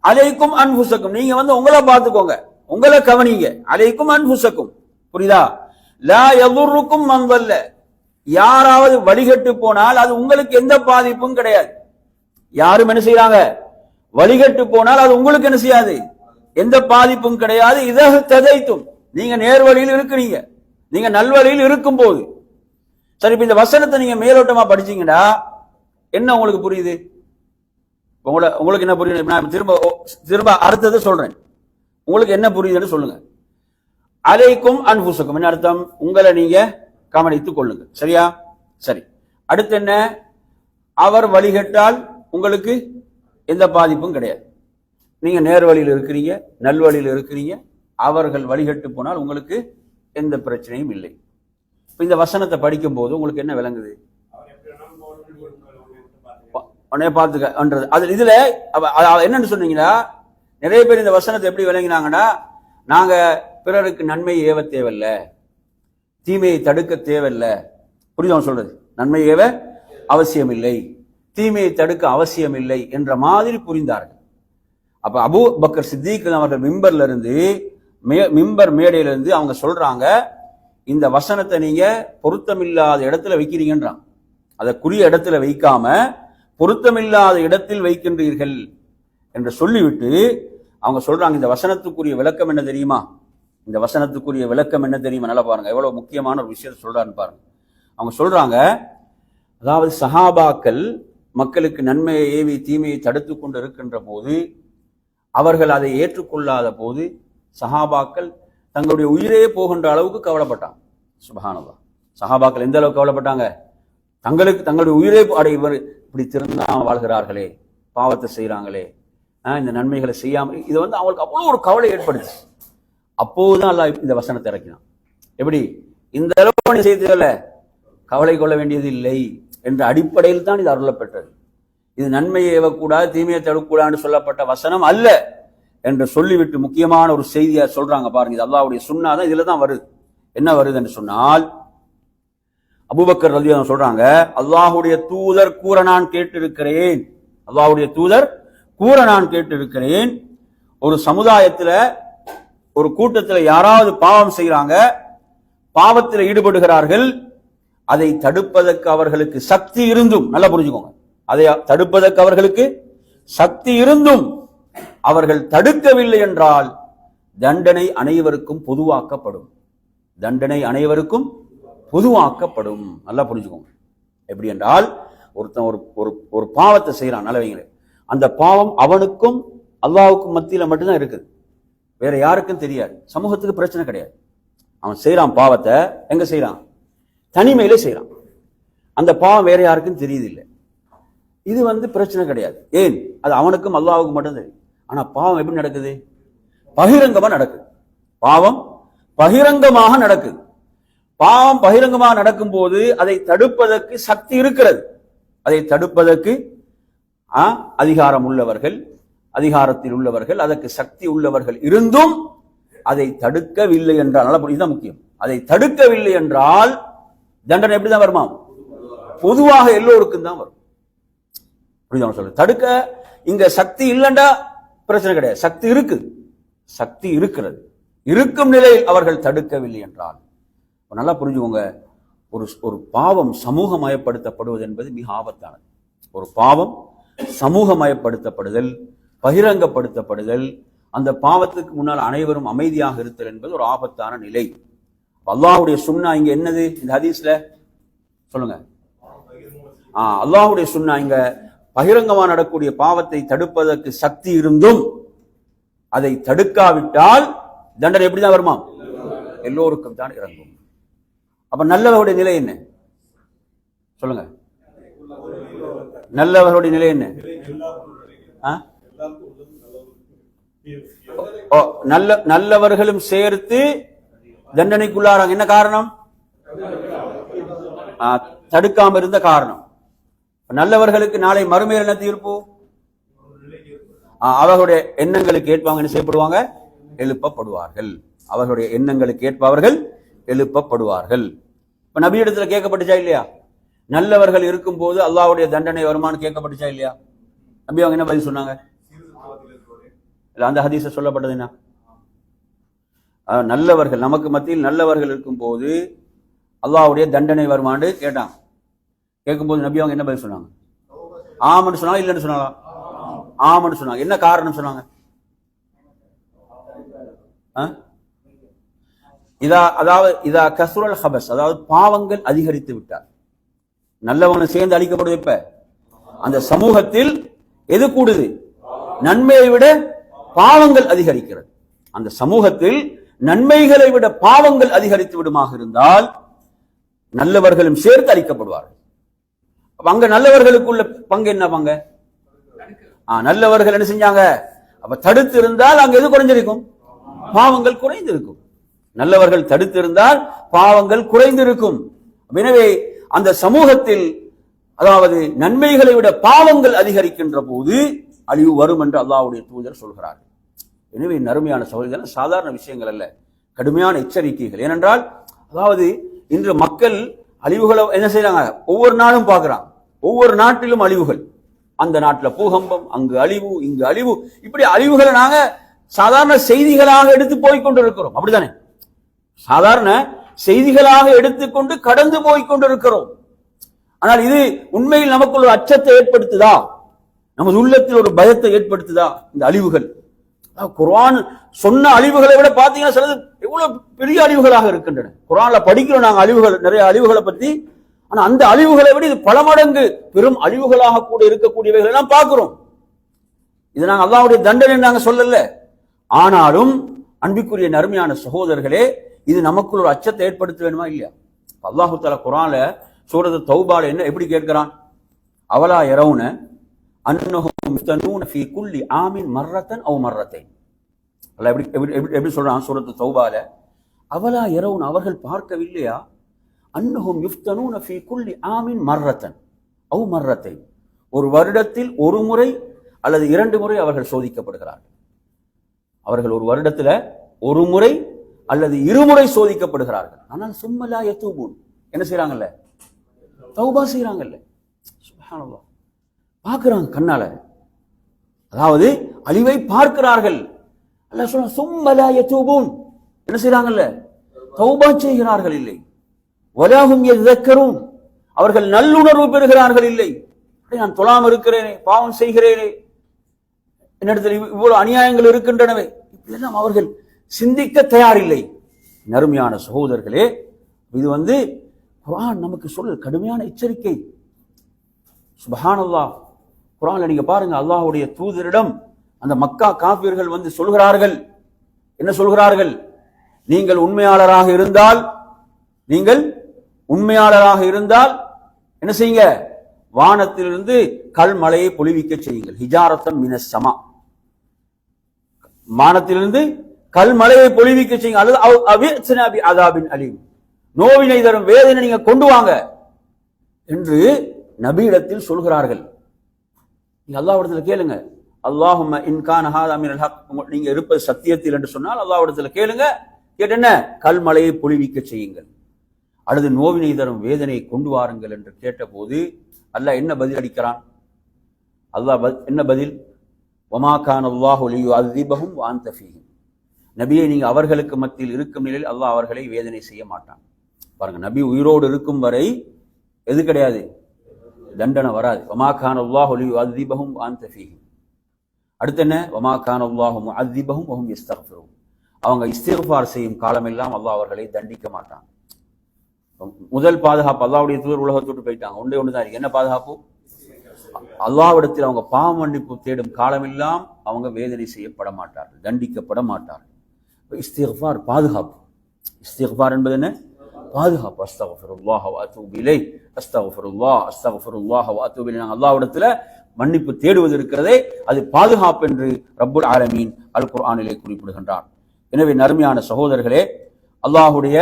அலைக்கும் அன்ஃபுஸக்கும், நீங்க உங்களை பார்த்துக்கோங்க, உங்களை கவனிங்க. அலைக்கும் அன்ஃபுஸக்கும், புரியுதா? லா யதுர்ருக்கும் மன் ضل, யாராவது வழிகட்டு போனால் அது உங்களுக்கு எந்த பாதிப்பும் கிடையாது. யாரும் என்ன செய்யறாங்க? வழிகட்டு போனால் அது உங்களுக்கு என்ன செய்யாது? எந்த பாதிப்பும் கிடையாது. இதா இஹ்ததைத்தும், நீங்க நேர்வழியில் இருக்கிறீங்க, நீங்க நல்வழியில் இருக்கும் போது. சரி, இப்ப இந்த வசனத்தை நீங்க மேலோட்டமா படிச்சீங்கன்னா என்ன உங்களுக்கு புரியுது? உங்களுக்கு என்ன புரியுது? நான் திரும்ப அடுத்தது சொல்றேன். உங்களுக்கு என்ன புரியுதுன்னு சொல்லுங்க. அலைக்கும் அன்ஃபுஸக்கும் என்ன அர்த்தம்? உங்களை நீங்க கவனித்துக் கொள்ளுங்க. சரியா? சரி. அடுத்து என்ன? அவர் வழிகட்டால் உங்களுக்கு எந்த பாதிப்பும் கிடையாது. நீங்க நேர்வழியில் இருக்கிறீங்க, நல்வழியில் இருக்கிறீங்க. அவர்கள் வழிகட்டு போனால் உங்களுக்கு எந்த பிரச்சனையும் இல்லை. இந்த வசனத்தை படிக்கும் போது உங்களுக்கு என்ன விளங்குது? பார்த்துக்கன்றது. அது இதுல என்னன்னு சொன்னீங்கன்னா, நிறைய பேர் இந்த வசனத்தை எப்படி விளங்கினாங்கன்னா, நாங்க பிறருக்கு நன்மை ஏவ தேவையில்ல, தீமையை தடுக்க தேவையில்ல. புரியுதா சொல்றது? நன்மை ஏவ அவசியம் இல்லை, தீமையை தடுக்க அவசியம் இல்லை என்ற மாதிரி புரிந்தார்கள். அப்ப அபூ பக்கர் சித்தீக் அவர்கள் மிம்பர் மேடையிலிருந்து அவங்க சொல்றாங்க, இந்த வசனத்தை நீங்க பொருத்தமில்லாத இடத்துல வைக்கிறீங்கன்றான். அதற்குரிய இடத்துல வைக்காம பொருத்தமில்லாத இடத்தில் வைக்கின்றீர்கள் என்று சொல்லிவிட்டு அவங்க சொல்றாங்க, இந்த வசனத்துக்குரிய விளக்கம் என்ன தெரியுமா? இந்த வசனத்துக்குரிய விளக்கம் என்ன தெரியுமா? நல்லா பாருங்க, எவ்வளவு முக்கியமான ஒரு விஷயத்தை சொல்றான்னு பாருங்க. அவங்க சொல்றாங்க, அதாவது சஹாபாக்கள் மக்களுக்கு நன்மையை ஏவி தீமையை தடுத்து கொண்டு இருக்கின்ற போது, அவர்கள் அதை ஏற்றுக்கொள்ளாத போது சஹாபாக்கள் தங்களுடைய உயிரே போகின்ற அளவுக்கு கவலைப்பட்டாங்க. சுப்ஹானல்லாஹ். சஹாபாக்கள் எந்த அளவுக்கு கவலைப்பட்டாங்க? தங்களுடைய உயிரே இவர் இப்படி திருந்தாம வாழ்கிறார்களே, பாவத்தை செய்யறாங்களே, இந்த நன்மைகளை செய்யாம, இது அவங்களுக்கு அவ்வளவு ஒரு கவலை ஏற்படுச்சு. அப்போதுதான் அல்லாஹ் இந்த வசனத்தை இறக்கினான். எப்படி? இந்த அளவு செய்ததில்ல, கவலை கொள்ள வேண்டியது இல்லை என்ற அடிப்படையில் தான் இது அருளப் பெற்றது. இது நன்மையை ஏவக்கூடாது, தீமையை தடுக்கூடாதுன்னு சொல்லப்பட்ட வசனம் அல்ல என்று சொல்லிவிட்டு முக்கியமான ஒரு செய்தியை சொல்றாங்க பாருங்க. இது அல்லாஹ்வுடைய சுன்னா தான், இதுல தான் வருது. என்ன வருது என்று சொன்னால், அபூபக்கர் ரலியல்லாஹு அன்ஹு சொல்றாங்க, அல்லாஹ்வுடைய தூதர் கூற நான் கேட்டிருக்கிறேன், அல்லாஹ்வுடைய தூதர் கூற நான் கேட்டிருக்கிறேன், ஒரு சமுதாயத்துல ஒரு கூட்டத்துல யாராவது பாவம் செய்யறாங்க, பாவத்தில் ஈடுபடுகிறார்கள், அதை தடுப்பதற்கு அவர்களுக்கு சக்தி இருந்தும், நல்லா புரிஞ்சுக்கோங்க, அதை தடுப்பதற்கு அவர்களுக்கு சக்தி இருந்தும் அவர்கள் தடுக்கவில்லை என்றால் தண்டனை அனைவருக்கும் பொதுவாக்கப்படும். தண்டனை அனைவருக்கும் பொதுவாக்கப்படும். நல்லா புரிஞ்சுக்கோங்க. எப்படி என்றால், ஒருத்தன் ஒரு பாவத்தை செய்யறான், நல்லவங்களே, அந்த பாவம் அவனுக்கும் அல்லாஹ்வுக்கும் மத்தியில மட்டும்தான் இருக்குது, வேற யாருக்கும் தெரியாது. சமூகத்துக்கு பிரச்சனை கிடையாது. அவன் செய்யறான் பாவத்தை, எங்க செய்யறான்? தனிமையிலே செய்யறான். அந்த பாவம் வேற யாருக்கும் தெரியுது இல்லை. இது பிரச்சனை கிடையாது. ஏன்? அது அவனுக்கும் அல்லாஹ்வுக்கும் மட்டும் தெரியும். ஆனா பாவம் எப்படி நடக்குது? பகிரங்கமா நடக்குது. பாவம் பகிரங்கமாக நடக்குது. பாவம் பகிரங்கமாக நடக்கும் போது அதை தடுப்பதற்கு சக்தி இருக்கிறது. அதை தடுப்பதற்கு அதிகாரம் உள்ளவர்கள், அதிகாரத்தில் உள்ளவர்கள், அதற்கு சக்தி உள்ளவர்கள் இருந்தும் அதை தடுக்கவில்லை என்றால், இதுதான் முக்கியம், அதை தடுக்கவில்லை என்றால் தண்டனை எப்படிதான் வருமா? பொதுவாக எல்லோருக்கும் தான் வரும். புரியுதா சொல்ல? தடுக்க இங்க சக்தி இல்லைண்டா பிரச்சனை கிடையாது. சக்தி இருக்குது, சக்தி இருக்கிறது. இருக்கும் நிலையில் அவர்கள் தடுக்கவில்லை என்றால் நல்லா புரிஞ்சுக்கோங்க. ஒரு பாவம் சமூகமயப்படுத்தப்படுவது என்பது மிக ஆபத்தானது. ஒரு பாவம் சமூகமயப்படுத்தப்படுதல், பகிரங்கப்படுத்தப்படுதல், அந்த பாவத்துக்கு முன்னால் அனைவரும் அமைதியாக இருத்தல் என்பது ஒரு ஆபத்தான நிலை. அல்லாஹ்வுடைய சுன்னா இங்க என்னது? இந்த ஹதீஸ்ல சொல்லுங்க. அல்லாஹ்வுடைய சுன்னா இங்க பகிரங்கமா நடக்கூடிய பாவத்தை தடுப்பதற்கு சக்தி இருந்தும் அதை தடுக்காவிட்டால் தண்டனை எப்படிதான் வருமா? எல்லோருக்கும் தான் இறங்கும். அப்ப நல்லவர்களுடைய நிலை என்ன சொல்லுங்க? நல்லவர்களுடைய நிலை என்ன? நல்லவர்களும் சேர்த்து தண்டனைக்குள்ளாராங்க. என்ன காரணம்? தடுக்காம இருந்த காரணம். நல்லவர்களுக்கு நாளை மறுமையில் என்ன தீர்ப்பு? அவர்களுடைய எண்ணங்களுக்கு ஏற்பவங்க என்ன செய்யப்படுவாங்க? எழுப்பப்படுவார்கள். அவர்களுடைய எண்ணங்களுக்கு ஏற்பவர்கள் எழுப்பப்படுவார்கள். இப்ப நபியிடத்துல கேட்கப்பட்டுச்சா இல்லையா? நல்லவர்கள் இருக்கும் போது அல்லாஹ்வுடைய தண்டனை வருமானு கேட்கப்பட்டுச்சா இல்லையா? நபி அவங்க என்ன பதில் சொன்னாங்க? அந்த ஹதீஸ சொல்லப்பட்டது என்ன? நல்லவர்கள் நமக்கு மத்தியில் நல்லவர்கள் இருக்கும் போது அல்லாஹ்வுடைய தண்டனை வருமானு கேட்டாங்க. கேட்கும்போது நபி அவங்க என்ன பதில் சொன்னாங்க? ஆமன்னு சொன்னாங்க, இல்லைன்னு சொன்னாங்களா? ஆமன்னு சொன்னாங்க. என்ன காரணம் சொன்னாங்க? இதா கசுரல் ஹபஸ், அதாவது பாவங்கள் அதிகரித்து விட்டார். நல்லவங்க சேர்ந்து அழிக்கப்படுது. இப்ப அந்த சமூகத்தில் எது கூடுது? நன்மையை விட பாவங்கள் அதிகரிக்கிறது. அந்த சமூகத்தில் நன்மைகளை விட பாவங்கள் அதிகரித்து விடுமாக இருந்தால் நல்லவர்களும் சேர்த்து அழிக்கப்படுவார்கள். அங்க நல்லவர்களுக்குள்ள பங்கு என்ன பங்கு? நல்லவர்கள் என்ன செஞ்சாங்க? அப்ப தடுத்து இருந்தால் அங்க எது குறைஞ்சிருக்கும்? பாவங்கள் குறைந்திருக்கும். நல்லவர்கள் தடுத்து இருந்தால் பாவங்கள் குறைந்திருக்கும். எனவே அந்த சமூகத்தில் அதாவது நன்மைகளை விட பாவங்கள் அதிகரிக்கின்ற போது அழிவு வரும் என்று அல்லாஹ்வுடைய தூதர் சொல்கிறார்கள். எனவே நறுமையான சகோதரர்கள் சாதாரண விஷயங்கள் அல்ல, கடுமையான எச்சரிக்கைகள். ஏனென்றால் அதாவது இன்று மக்கள் அழிவுகளை என்ன செய்யறாங்க? ஒவ்வொரு நாளும் பார்க்கிறாங்க. ஒவ்வொரு நாட்டிலும் அழிவுகள். அந்த நாட்டில் பூகம்பம், அங்கு அழிவு, இங்கு அழிவு, இப்படி அழிவுகளை நாங்க சாதாரண செய்திகளாக எடுத்து போய்கொண்டிருக்கிறோம். அப்படித்தானே? சாதாரண செய்திகளாக எடுத்துக்கொண்டு கடந்து போய்கொண்டிருக்கிறோம். ஆனால் இது உண்மையில் நமக்கு ஒரு அச்சத்தை ஏற்படுத்துதா? நமது உள்ளத்தில் ஒரு பயத்தை ஏற்படுத்துதா? இந்த அழிவுகள் குர்ஆன் சொன்ன அழிவுகளை விட பாத்தீங்கன்னா சிலது எவ்வளவு பெரிய அழிவுகளாக இருக்கின்றன. குர்ஆன்ல படிக்கிறோம் நாங்க அழிவுகள், நிறைய அழிவுகளை பத்தி. ஆனா அந்த அழிவுகளை விட இது பல மடங்கு பெரும் அழிவுகளாக கூட இருக்கக்கூடியவைகளை எல்லாம் பார்க்கிறோம். இது நாங்க அல்லாஹ்வுடைய தண்டனை நாங்க சொல்லல. ஆனாலும் அன்பிற்குரிய நறுமையான சகோதரர்களே, இது நமக்குள் ஒரு அச்சத்தை ஏற்படுத்த வேணுமா இல்லையா? அல்லாஹு தஆலா குர்ஆன்ல சூரத்து தௌபால என்ன எப்படி கேட்கிறான்? அவலா யரவுன அன்னஹும் யுஃப்தனூன ஃபீ குல்லி ஆமின் மர்ரத்தன் அவ் மர்ரத்தைன். அல்லாஹ் எப்படி சொல்றான் சூரத்து தௌபால? அவலா யரவுன, அவர்கள் பார்க்கவில்லையா? அன்னஹும் யுஃப்தனூன ஃபீ குல்லி ஆமின் மர்ரத்தன் அவ் மர்ரத்தைன், ஒரு வருடத்தில் ஒரு முறை அல்லது இரண்டு முறை அவர்கள் சோதிக்கப்படுகிறார்கள். அவர்கள் ஒரு வருடத்துல ஒரு முறை அல்லது இருமுறை சோதிக்கப்படுகிறார்கள். ஆனால் சும்மலா யதூபூன், என்ன செய்யறாங்கல்ல? தௌபா செய்யறாங்கல்ல. சுப்ஹானல்லாஹ், பார்க்கிறாங்க கண்ணால, அதாவது அழிவை பார்க்கிறார்கள். அல்லாஹ் சொல்றான் சும்மலா யதூபூன், என்ன செய்யறாங்கல்ல? தௌபா செய்கிறார்கள் இல்லை. வலாஹும் யذكرون, அவர்கள் நல்லுணர்வு பெறுகிறார்கள் இல்லை. நான் தொழாம இருக்கிறேனே, பாவம் செய்கிறேனே, என்னிடத்தில் இவ்வளவு அநியாயங்கள் இருக்கின்றனவே, இப்படியெல்லாம் அவர்கள் சிந்திக்க தயாரில்லை. நறுமையான சகோதரர்களே, இது குர்ஆன் நமக்கு சொல்ல கடுமையான எச்சரிக்கை. சுப்ஹானல்லாஹ், குர்ஆன்ல நீங்க பாருங்க, அல்லாஹ்வுடைய தூதரிடம் அந்த மக்கா காஃபிர்கள் சொல்கிறார்கள். என்ன சொல்கிறார்கள்? நீங்கள் உண்மையாளராக இருந்தால் என்ன செய்யுங்க? வானத்திலிருந்து கல் மலையை பொழிவிக்க செய்யுங்கள். ஹிஜாரத்தன் மினஸ் ஸமா, வானத்திலிருந்து கல் மலையை பொழிவிக்க செய்யுங்க. அல்லது அதாபின் அலீம், நோவினை தரும் வேதனை நீங்க கொண்டு வாங்க என்று நபியிடத்தில் சொல்கிறார்கள். நீங்க அல்லாஹ்விடத்தில் கேளுங்க, அல்லாஹும்ம இன் கான ஹாதா மினல் ஹக், நீங்க இருப்பது சத்தியத்தில் என்று சொன்னால் அல்லாஹ்விடத்தில் கேளுங்க. கேட்டு என்ன? கல் மலையை பொழிவிக்க செய்யுங்கள் அல்லது நோவினை தரும் வேதனையை கொண்டு வாருங்கள் என்று கேட்டபோது அல்லாஹ் என்ன பதில் அளிக்கிறான்? அல்லாஹ் என்ன பதில்? வமா கான அல்லாஹு லியுஅذிபஹும் வஅன்த ஃபீஹிம், நபியை நீங்க அவர்களுக்கு மத்தியில் இருக்கும் நிலையில் அல்லாஹ் அவர்களை வேதனை செய்ய மாட்டான். பாருங்க, நபி உயிரோடு இருக்கும் வரை எது கிடையாது, தண்டனை வராது. வமா கான அல்லாஹு லியுஅذிபஹும் வஅன்த ஃபீஹிம். அடுத்து என்ன, வமா கான அல்லாஹு முஅذிபஹும் வஹும் யஸ்தக்ஃபிரூன். அவங்க இஸ்திக்ஃபார் செய்யும் காலமெல்லாம் அல்லாஹ் அவர்களை தண்டிக்க மாட்டான். முதல் பாதுகாப்பு, அல்லாஹ்வுடைய தூதர் உலகத்தை விட்டு போயிட்டாங்க, ஒன்றே ஒன்றுதான் இருக்கு. என்ன பாதுகாப்பு? அல்லாஹ்விடத்தில் அவங்க பாவ மன்னிப்பு தேடும் காலமெல்லாம் அவங்க வேதனை செய்யப்பட மாட்டார்கள், தண்டிக்கப்பட மாட்டார்கள். இஸ்திக்ஃபார் பாதுகாப்பு. இஸ்திக்ஃபார் என்பது என்ன? பாதுகாப்பு. அஸ்தக்ஃபிருல்லாஹ் வ அத்தூபு இலைஹ், அஸ்தக்ஃபிருல்லாஹ் அஸ்தக்ஃபிருல்லாஹ் வ அத்தூபு இலைஹ். நாங்கள் அல்லாஹ்விடத்தில் மன்னிப்பு தேடுவது இருக்கிறதே அது பாதுகாப்பு என்று ரப்புல் ஆலமீன் அல் குர்ஆனிலே குறிப்பிடுகின்றார். எனவே நறுமையான சகோதரர்களே, அல்லாஹுடைய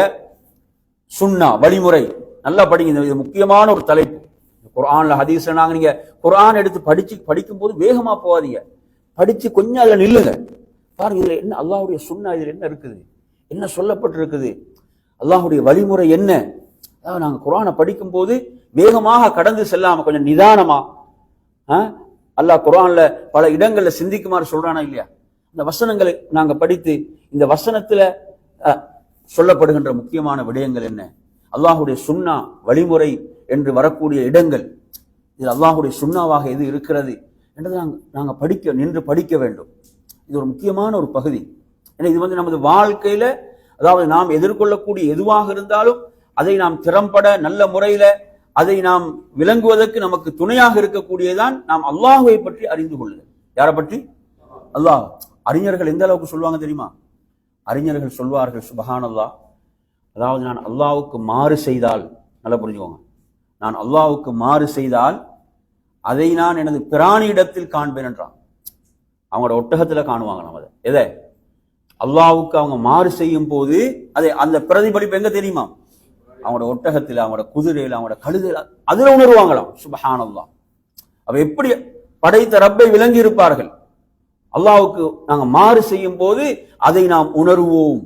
சுன்னா வழிமுறை நல்லா படிங்க. இது முக்கியமான ஒரு தலைப்பு. குர்ஆன்ல ஹதீஸ்ல நாங்க நீங்க குர்ஆன் எடுத்து படிக்கும் போது வேகமா போகாதீங்க, படிச்சு கொஞ்சம் அதுல நில்லுங்க. பாருங்க, இதுல என்ன அல்லாஹுடைய சுன்னா, இதுல என்ன இருக்குது, என்ன சொல்லப்பட்டிருக்குது, அல்லாஹுடைய வழிமுறை என்ன. அதாவது நாங்க குர்ஆனை படிக்கும் போது வேகமாக கடந்து செல்லாம கொஞ்சம் நிதானமா, அல்லாஹ் குர்ஆன்ல பல இடங்கள்ல சிந்திக்குமாறு சொல்றானா இல்லையா, இந்த வசனங்களை நாங்க படித்து இந்த வசனத்துல சொல்லப்படுகின்ற முக்கியமான விடயங்கள் என்ன, அல்லாஹுடைய சுன்னா வழிமுறை என்று வரக்கூடிய இடங்கள், இதில் அல்லாஹுடைய சுன்னாவாக எது இருக்கிறது என்றதை நாங்க நின்று படிக்க வேண்டும். இது ஒரு முக்கியமான ஒரு பகுதி. ஏன்னா இது நமது வாழ்க்கையில, அதாவது நாம் எதிர்கொள்ளக்கூடிய எதுவாக இருந்தாலும் அதை நாம் திறம்பட நல்ல முறையில அதை நாம் விளங்குவதற்கு நமக்கு துணையாக இருக்கக்கூடியதான் நாம் அல்லாஹுவை பற்றி அறிந்து கொள்ளுதல். யாரை பற்றி? அல்லாஹ். அறிஞர்கள் எந்த அளவுக்கு சொல்லுவாங்க தெரியுமா? அறிஞர்கள் சொல்வார்கள், சுப்ஹானல்லாஹ், அதாவது நான் அல்லாஹ்வுக்கு மாறு செய்தால், நல்லா புரிஞ்சுக்கோங்க, நான் அல்லாஹ்வுக்கு மாறு செய்தால் அதை நான் எனது பிராணி இடத்தில் காண்பேன் என்றான். அவங்களோட ஒட்டகத்துல காணுவாங்க. நம்ம அதை எதை அல்லாஹ்வுக்கு அவங்க மாறு செய்யும் போது அதை அந்த பிரதிபலிப்பு எங்க தெரியுமா? அவங்களோட ஒட்டகத்தில், அவங்களோட குதிரையில், அவங்களோட கழுதையில், அதுல உணர்வாங்களாம். சுப்ஹானல்லாஹ். அப்ப எப்படி படைத்த ரப்பை விளங்கி இருப்பார்கள். அல்லாஹ்வுக்கு நாங்க மாறு செய்யும் போது அதை நாம் உணர்வோம்.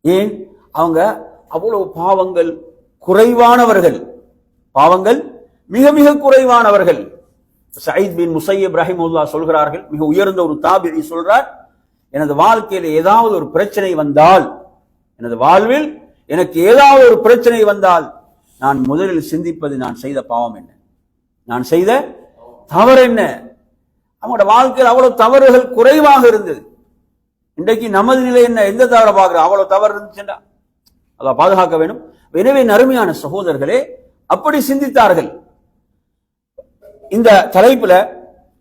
ஏன்? அவங்க அவ்வளவு பாவங்கள் குறைவானவர்கள், பாவங்கள் மிக மிக குறைவானவர்கள். சயீத் பின் முஸையப் ரஹிமஹுல்லாஹ் சொல்கிறார்கள், மிக உயர்ந்த ஒரு தாபிஈ சொல்றார், எனது வாழ்க்கையில் ஏதாவது ஒரு பிரச்சனை வந்தால், எனது வாழ்வில் எனக்கு ஏதாவது ஒரு பிரச்சனை வந்தால் நான் முதலில் சிந்திப்பது நான் செய்த பாவம் என்ன, நான் செய்த தவறு என்ன. அவங்களோட வாழ்க்கையில் அவ்வளவு தவறுகள் குறைவாக இருந்தது. இன்றைக்கு நமது நிலை என்ன? எந்த தவறை பார்க்கிறோம்? அவ்வளவு தவறு இருந்துச்சுன்னா அல்லாஹ் பாதுகாக்க வேண்டும். எனவே நறுமையான சகோதரர்களே, அப்படி சிந்தித்தார்கள். இந்த தலைப்புல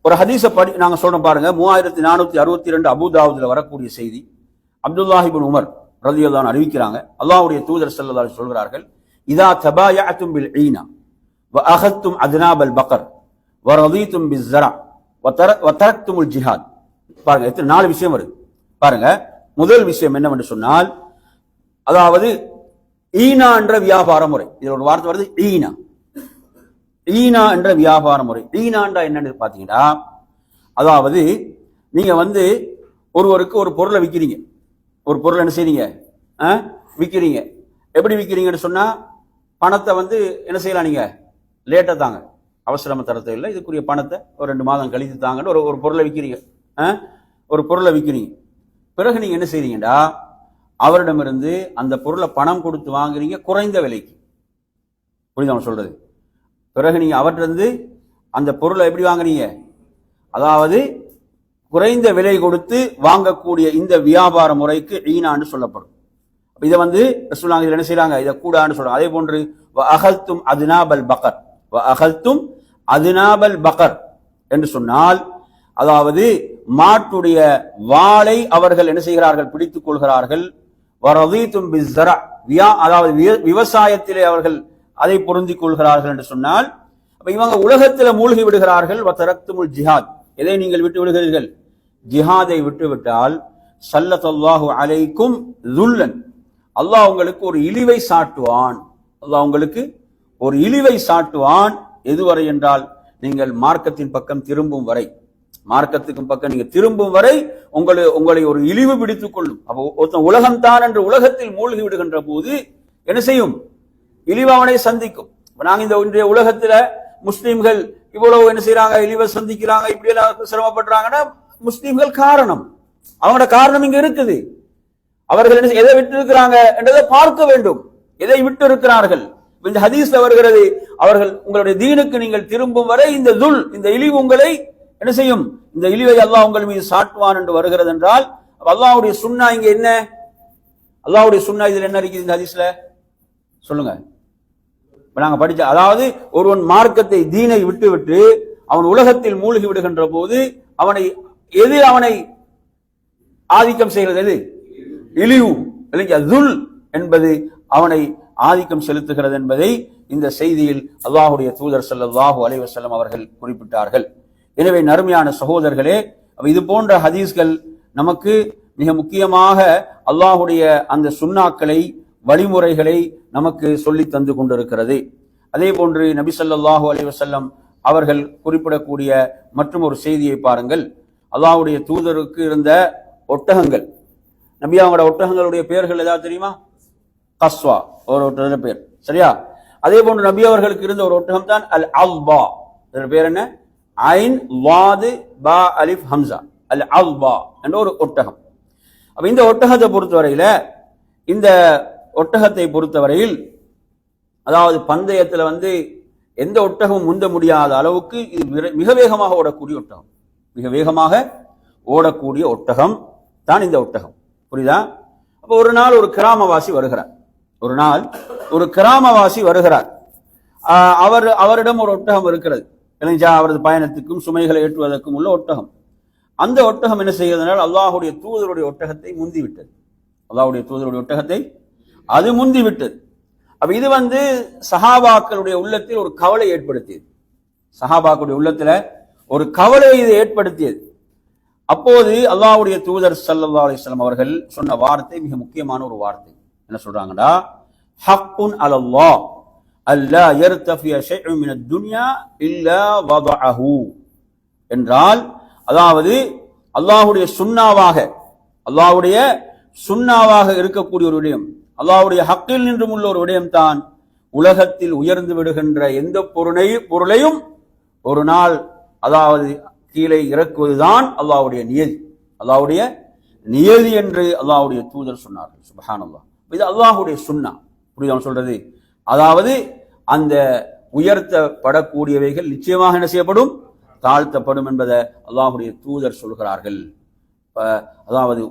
ஒரு ஹதீஸ நாங்க சொல்றோம் பாருங்க. 3462 அபூதாவுதுல வரக்கூடிய செய்தி. அப்துல்லாஹ் இப்னு உமர் ரலியல்லாஹு அன்ஹு அறிவிக்கிறாங்க, அல்லாஹ்வுடைய தூதர் ஸல்லல்லாஹு அலைஹி சொல்கிறார்கள், இதா தபாயஅதும் பில் ஈனா வ அகதும் அத்னாபல் பக்கர் வ ரதீதும் பிஸ்ஸரா வ தரக்துமுல் ஜிஹாத். பாருங்க, எத்தனை 4 விஷயம் வருது பாருங்க. முதல் விஷயம் என்னவென்று சொன்னால், அதாவது ஈனா என்ற வியாபார முறை. இதுல ஒரு வார்த்தை வருது, ஈனா. ஈனா என்ற வியாபார முறை. ஈனாண்டா என்னன்னு பாத்தீங்கன்னா, அதாவது நீங்க ஒருவருக்கு ஒரு பொருளை விற்கிறீங்க. ஒரு பொருளை என்ன செய்றீங்க? விற்கிறீங்க. எப்படி விற்கிறீங்கன்னு சொன்னா, பணத்தை என்ன செய்யலாம், நீங்க லேட்டா தாங்க, அவசரமா தரத்தை இல்லை, இதுக்குரிய பணத்தை ஒரு 2 மாதம் கழித்து தாங்கன்னு ஒரு பொருளை விற்கிறீங்க. ஒரு பொருளை விற்கிறீங்க. பிறகு நீங்க என்ன செய்றீங்கடா, அவரிடமிருந்து அந்த பொருளை பணம் கொடுத்து வாங்குறீங்க குறைந்த விலைக்கு. புரியுதா சொல்றது? பிறகு நீங்க அவற்றிலிருந்து அந்த பொருளை எப்படி வாங்குறீங்க? அதாவது குறைந்த விலை கொடுத்து வாங்கக்கூடிய இந்த வியாபார முறைக்கு ஈனான்னு சொல்லப்படும். இதை ரசூலுல்லாஹ் என்ன செய்யறாங்க? இதை கூடான்னு சொல்றாங்க. அதே போன்று அகல்தும் அத்னாபல் பக்கர், அகல்தும் அத்னாபல் பக்கர் என்று சொன்னால், அதாவது மாட்டுடைய வாளை அவர்கள் என்ன செய்கிறார்கள்? பிடித்துக் கொள்கிறார்கள். வரதீதும் பிஸ்ஸரா, அதாவது விவசாயத்திலே அவர்கள் அதை பொருந்திக் கொள்கிறார்கள் என்று சொன்னால், அப்ப இவங்க உலகத்தில் மூழ்கி விடுகிறார்கள். வதரக்துமுல் ஜிஹாத், எதை நீங்கள் விட்டு விடுகிறீர்கள்? ஜிஹாதை விட்டுவிட்டால் ஸல்லல்லாஹு அலைக்கும் ذுல்லன், அல்லாஹ் உங்களுக்கு ஒரு இழிவை சாட்டுவான். அல்லாஹ் உங்களுக்கு ஒரு இழிவை சாட்டுவான். எதுவரை என்றால், நீங்கள் மார்க்கத்தின் பக்கம் திரும்பும் வரை, மார்க்கத்துக்கு பக்கம் நீங்க திரும்பும் வரை உங்களை ஒரு இழிவு பிடித்துக் கொள்ளும். அப்போ ஒருத்தன் உலகம் தான் என்று உலகத்தில் மூழ்கி விடுகின்ற போது என்ன செய்யும்? இழிவு அவனை சந்திக்கும். நாங்க இந்த இன்றைய உலகத்துல முஸ்லிம்கள் இவ்வளவு என்ன செய்யறாங்க? இழிவை சந்திக்கிறாங்க, இப்படி எல்லாம் சிரமப்படுறாங்கன்னா முஸ்லிம்கள் காரணம். அவங்களோட காரணம் இங்க இருக்குது. அவர்கள் எதை விட்டு இருக்கிறாங்க என்றதை பார்க்க வேண்டும். எதை விட்டு இருக்கிறார்கள்? இந்த ஹதீஸ்ல வருகிறது, அவர்கள் உங்களுடைய தீனுக்கு நீங்கள் திரும்பும் வரை இந்த இழிவு உங்களை என்ன செய்யும்? இந்த இழிவை அல்லாஹ் உங்கள் மீது சாட்டுவான் என்று வருகிறது என்றால் அல்லாஹ்வுடைய சுன்னா இங்க என்ன? அல்லாஹ்வுடைய சுன்னா இதுல என்ன இருக்குது? இந்த ஹதீஸ்ல சொல்லுங்க. நாங்க படிச்ச, அதாவது ஒருவன் மார்க்கத்தை தீனை விட்டு அவன் உலகத்தில் மூழ்கி விடுகின்ற போது அவனை ஆதிக்கம் செய்கிறது எது? இழிவு, துல் என்பது அவனை ஆதிக்கம் செலுத்துகிறது என்பதை இந்த செய்தியில் அல்லாஹ்வுடைய தூதர் ஸல்லல்லாஹு அலைஹி வஸல்லம் அவர்கள் குறிப்பிட்டார்கள். எனவே நறுமையான சகோதரர்களே, இது போன்ற ஹதீஸ்கள் நமக்கு மிக முக்கியமாக அல்லாஹ்வுடைய அந்த சுன்னாக்களை, வழிமுறைகளை நமக்கு சொல்லி தந்து கொண்டிருக்கிறது. அதே போன்று நபி ஸல்லல்லாஹு அலைஹி வஸல்லம் அவர்கள் குறிப்பிடக்கூடிய மற்றும் ஒரு செய்தியை பாருங்கள். அல்லாஹ்வுடைய தூதருக்கு இருந்த ஒட்டகங்கள், நபி அவங்களோட ஒட்டகங்களுடைய பெயர்கள் ஏதாவது தெரியுமா? கஸ்வா ஒரு ஒட்டக பேர், சரியா? அதே போன்று நபி அவர்களுக்கு இருந்த ஒரு ஒட்டகம் தான் அல் அல்பா. இதோட பேர் என்ன? ஐன் வாது பா அலிஃப் ஹம்சா, அல் அல்பா என்ற ஒரு ஒட்டகம். அப்ப இந்த ஒட்டகத்தை பொறுத்தவரையில் அதாவது பந்தயத்துல எந்த ஒட்டகம் முந்த முடியாத அளவுக்கு இது மிக வேகமாக ஓடக்கூடிய ஒட்டகம், மிக வேகமாக ஓடக்கூடிய ஒட்டகம் தான் இந்த ஒட்டகம். புரியுதா? அப்ப ஒரு நாள் ஒரு கிராமவாசி வருகிறார். அவரிடம் ஒரு ஒட்டகம் இருக்கிறது, அவரது பயணத்துக்கும் சுமைகளை ஏற்றுவதற்கும் உள்ள ஒட்டகம். அந்த ஒட்டகம் என்ன செய்கிறதுனால் அல்லாஹ்வுடைய தூதருடைய ஒட்டகத்தை முந்திவிட்டது. அது முந்திவிட்டது. அப்ப இது சஹாபாக்களுடைய உள்ளத்தில் ஒரு கவலை ஏற்படுத்தியது. இது ஏற்படுத்தியது. அப்போது அல்லாஹ்வுடைய தூதர் ஸல்லல்லாஹு அலைஹி வஸல்லம் அவர்கள் சொன்ன வார்த்தை மிக முக்கியமான ஒரு வார்த்தை. என்ன சொல்றாங்கடா? ஹக்குன் அலல்லாஹ் அல்லா யர்தஃபிய ஷைஉன் மினத் துன்யா இல்லா வதஅஹு என்றால், அதாவது அல்லாஹ்வுடைய சுன்னாவாக இருக்கக்கூடிய ஒரு விடயம், அல்லாஹ்வுடைய ஹக்கில் நின்றும் உள்ள ஒரு விடயம் தான் உலகத்தில் உயர்ந்து விடுகின்ற எந்த பொருளையும் ஒரு நாள் அதாவது கீழே இறக்குவதுதான் அல்லாஹ்வுடைய நியதி என்று அல்லாஹ்வுடைய தூதர் சொன்னார்கள். சுப்ஹானல்லாஹ். இது அல்லாஹ்வுடைய சுன்னா. புரியுதா சொல்றது? அதாவது அந்த உயர்த்தப்படக்கூடியவைகள் நிச்சயமாக என்ன செய்யப்படும்? தாழ்த்தப்படும் என்பதை அல்லாஹ்வுடைய தூதர் சொல்கிறார்கள். அதாவது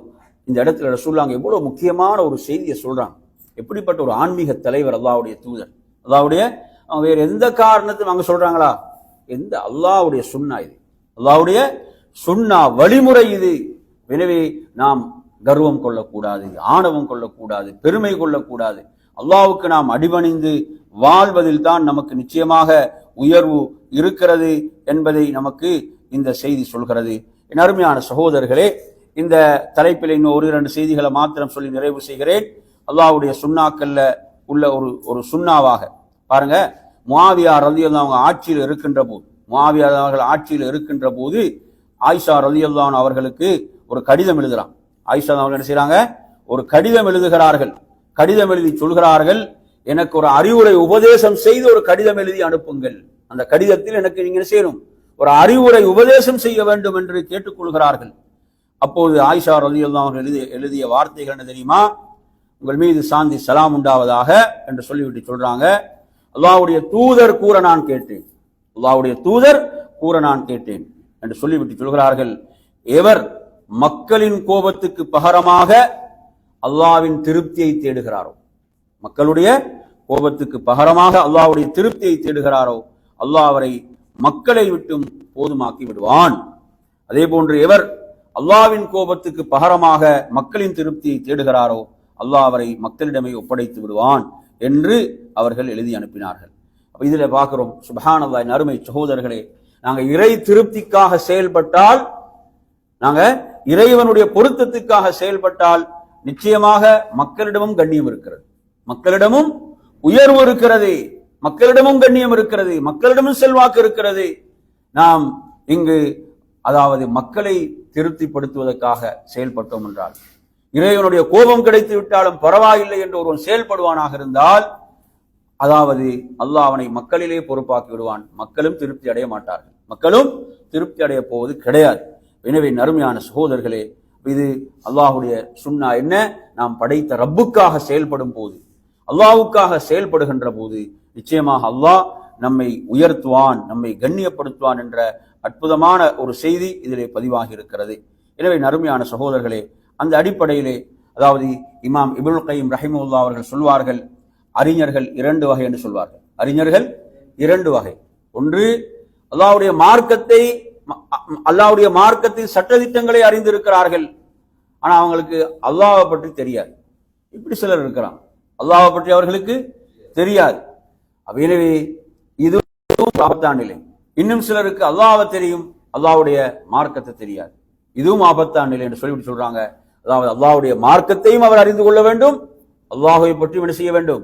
இந்த இடத்துல ரசூலுல்லாஹ் எவ்வளவு முக்கியமான ஒரு செய்தியை சொல்றாங்க. எப்படிப்பட்ட ஒரு ஆன்மீக தலைவர் அல்லாஹ்வுடைய தூதர். வேற எந்த காரணத்தையும் அங்க சொல்றாங்களா? அல்லாஹ்வுடைய சுன்னா, இது அல்லாஹ்வுடைய சுன்னா வழிமுறை இது. எனவே நாம் கர்வம் கொள்ளக்கூடாது, ஆணவம் கொள்ளக்கூடாது, பெருமை கொள்ளக்கூடாது. அல்லாஹ்வுக்கு நாம் அடிபணிந்து வாழ்வதில் தான் நமக்கு நிச்சயமாக உயர்வு இருக்கிறது என்பதை நமக்கு இந்த செய்தி சொல்கிறது. என் அருமையான சகோதரர்களே, இந்த தலைப்பில் இன்னும் ஒரு 2 செய்திகளை மாத்திரம் சொல்லி நிறைவு செய்கிறேன். அல்லாஹ்வுடைய சுன்னாக்கல்ல உள்ள ஒரு சுன்னாவாக பாருங்க. முஆவியா ரலியல்லாஹு அவங்க ஆட்சியில் இருக்கின்ற போது ஆயிஷா ரலியல்லாஹு அவர்களுக்கு ஒரு கடிதம் எழுதுறாங்க. ஆயிஷா அவங்க என்ன செய்றாங்க? ஒரு கடிதம் எழுதுகிறார்கள். கடிதம் எழுதி சொல்கிறார்கள், எனக்கு ஒரு அறிவுரை உபதேசம் செய்து ஒரு கடிதம் எழுதி அனுப்புங்கள். அந்த கடிதத்தில் எனக்கு நீங்க என்ன செய்யணும்? ஒரு அறிவுரை உபதேசம் செய்ய வேண்டும் என்று கேட்டுக்கொள்கிறார்கள். அப்போது ஆயிஷா ரலியல்லாஹு அவர்கள் எழுதிய வார்த்தைகள் என்ன தெரியுமா? உங்கள் மீது சாந்தி சலாம் உண்டாவதாக என்று சொல்லிவிட்டு சொல்றாங்க, அல்லாஹ்வுடைய தூதர் கூற நான் கேட்டேன் என்று சொல்லிவிட்டு சொல்கிறார்கள், எவர் மக்களின் கோபத்துக்கு பகரமாக அல்லாஹ்வின் திருப்தியை தேடுகிறாரோ, மக்களுடைய கோபத்துக்கு பகரமாக அல்லாஹ்வுடைய திருப்தியை தேடுகிறாரோ, அல்லாஹ் அவரை மக்களை விட்டும் போதுமாக்கி விடுவான். அதே போன்று எவர் அல்லாஹ்வின் கோபத்துக்கு பகரமாக மக்களின் திருப்தியை தேடுகிறாரோ, அல்லாஹ் அவரை மக்களிடமே ஒப்படைத்து விடுவான் என்று அவர்கள் எழுதி அனுப்பினார்கள். அப்ப இதுல பார்க்கிறோம், சுப்ஹானல்லாஹ். அருமை சகோதரர்களே, நாங்க இறை திருப்திக்காக செயல்பட்டால், நாங்க இறைவனுடைய பொருத்தத்துக்காக செயல்பட்டால் நிச்சயமாக மக்களிடமும் கண்ணியம் இருக்கிறது, மக்களிடமும் உயர்வு இருக்கிறது, மக்களிடமும் கண்ணியம் இருக்கிறது, மக்களிடமும் செல்வாக்கு இருக்கிறது. நாம் இங்கு அதாவது மக்களை திருப்திப்படுத்துவதற்காக செயல்பட்டோம் என்றால், இறைவனுடைய கோபம் கிடைத்து விட்டாலும் பரவாயில்லை என்று ஒருவன் செயல்படுவானாக இருந்தால், அதாவது அல்லாஹ் அவனை மக்களிலே பொறுப்பாக்கி விடுவான். மக்களும் திருப்தி அடைய மாட்டார்கள், மக்களும் திருப்தி அடைய போவது கிடையாது. எனவே அருமையான சகோதரர்களே, இது அல்லாஹுடைய சுன்னா என்ன? நாம் படைத்த ரப்புக்காக செயல்படும் போது, அல்லாஹ்வுக்காக செயல்படுகின்ற போது நிச்சயமாக அல்லாஹ் நம்மை உயர்த்துவான், நம்மை கண்ணியப்படுத்துவான் என்ற அற்புதமான ஒரு செய்தி இதிலே பதிவாகி இருக்கிறது. எனவே நறுமையான சகோதரர்களே, அந்த அடிப்படையிலே அதாவது இமாம் இப்னுல் கையிம் ரஹிமஹுல்லாஹ் அவர்கள் சொல்வார்கள், அறிஞர்கள் இரண்டு வகை என்று சொல்வார்கள். அறிஞர்கள் இரண்டு வகை. ஒன்று அல்லாஹ்வுடைய மார்க்கத்தை, அல்லாஹ்வுடைய மார்க்கத்தின் சட்டதிட்டங்களை அறிந்திருக்கிறார்கள், ஆனா அவங்களுக்கு அல்லாஹ்வை பற்றி தெரியாது. இப்படி சிலர் இருக்கிறாங்க, அல்லாஹ்வை பற்றி அவர்களுக்கு தெரியாது. எனவே இது ஆபத்தான நிலை. இன்னும் சிலருக்கு அல்லாஹ்வை தெரியும், அல்லாஹ்வுடைய மார்க்கத்தை தெரியாது. இதுவும் ஆபத்தான நிலை என்று சொல்லிவிட்டு சொல்றாங்க. அதாவது அல்லாஹ்வுடைய மார்க்கத்தையும் அவர் அறிந்து கொள்ள வேண்டும், அல்லாஹ்வை பற்றி என்ன செய்ய வேண்டும்?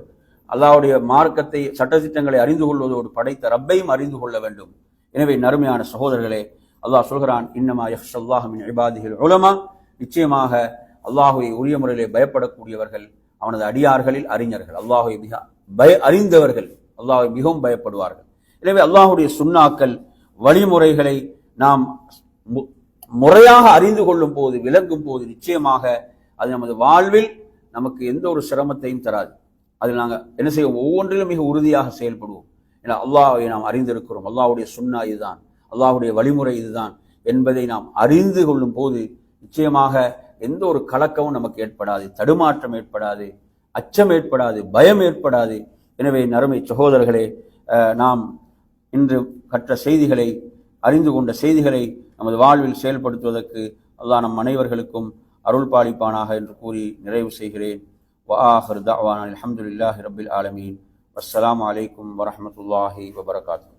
அல்லாஹ்வுடைய மார்க்கத்தை சட்டதிட்டங்களை அறிந்து கொள்வதோடு படைத்த ரப்பையும் அறிந்து கொள்ள வேண்டும். எனவே நறுமையான சகோதரர்களே, அல்லாஹ் சொல்கிறான், இன்னமா யஹ்ஷல்லாஹ மின் இபாதிஹில் உலமா, நிச்சயமாக அல்லாஹ்வை உரிய முறையிலே பயப்படக்கூடியவர்கள் அவனது அடியார்களில் அறிஞர்கள், அல்லாஹ்வை மிக அறிந்தவர்கள், அல்லாஹ்வை மிகவும் பயப்படுவார்கள். எனவே அல்லாஹ்வுடைய சுன்னாக்கள் வழிமுறைகளை நாம் முறையாக அறிந்து கொள்ளும் போது, விளங்கும் போது நிச்சயமாக அது நமது வாழ்வில் நமக்கு எந்த ஒரு சிரமத்தையும் தராது. அதில் நாங்கள் என்ன செய்வோம்? ஒவ்வொன்றிலும் மிக உறுதியாக செயல்படுவோம். ஏன்னா அல்லாஹ்வை நாம் அறிந்திருக்கிறோம், அல்லாஹ்வுடைய சுன்னா இதுதான், அல்லாஹ்வுடைய வழிமுறை இதுதான் என்பதை நாம் அறிந்து கொள்ளும் போது நிச்சயமாக எந்த ஒரு கலக்கமும் நமக்கு ஏற்படாது, தடுமாற்றம் ஏற்படாது, அச்சம் ஏற்படாது, பயம் ஏற்படாது. எனவே நறுமை சகோதரர்களே, நாம் இன்று கற்ற செய்திகளை, அறிந்து கொண்ட செய்திகளை நமது வாழ்வில் செயல்படுத்துவதற்கு அல்லாஹ் நம் அனைவர்களுக்கும் அருள் பாலிப்பானாக என்று கூறி நிறைவு செய்கிறேன். வஆஹிரு தஅவானா அல்ஹம்துலில்லாஹி ரப்பில் ஆலமீன். வஸ்ஸலாமு அலைக்கும் வரஹ்மத்துல்லாஹி வபரகாத்துஹு.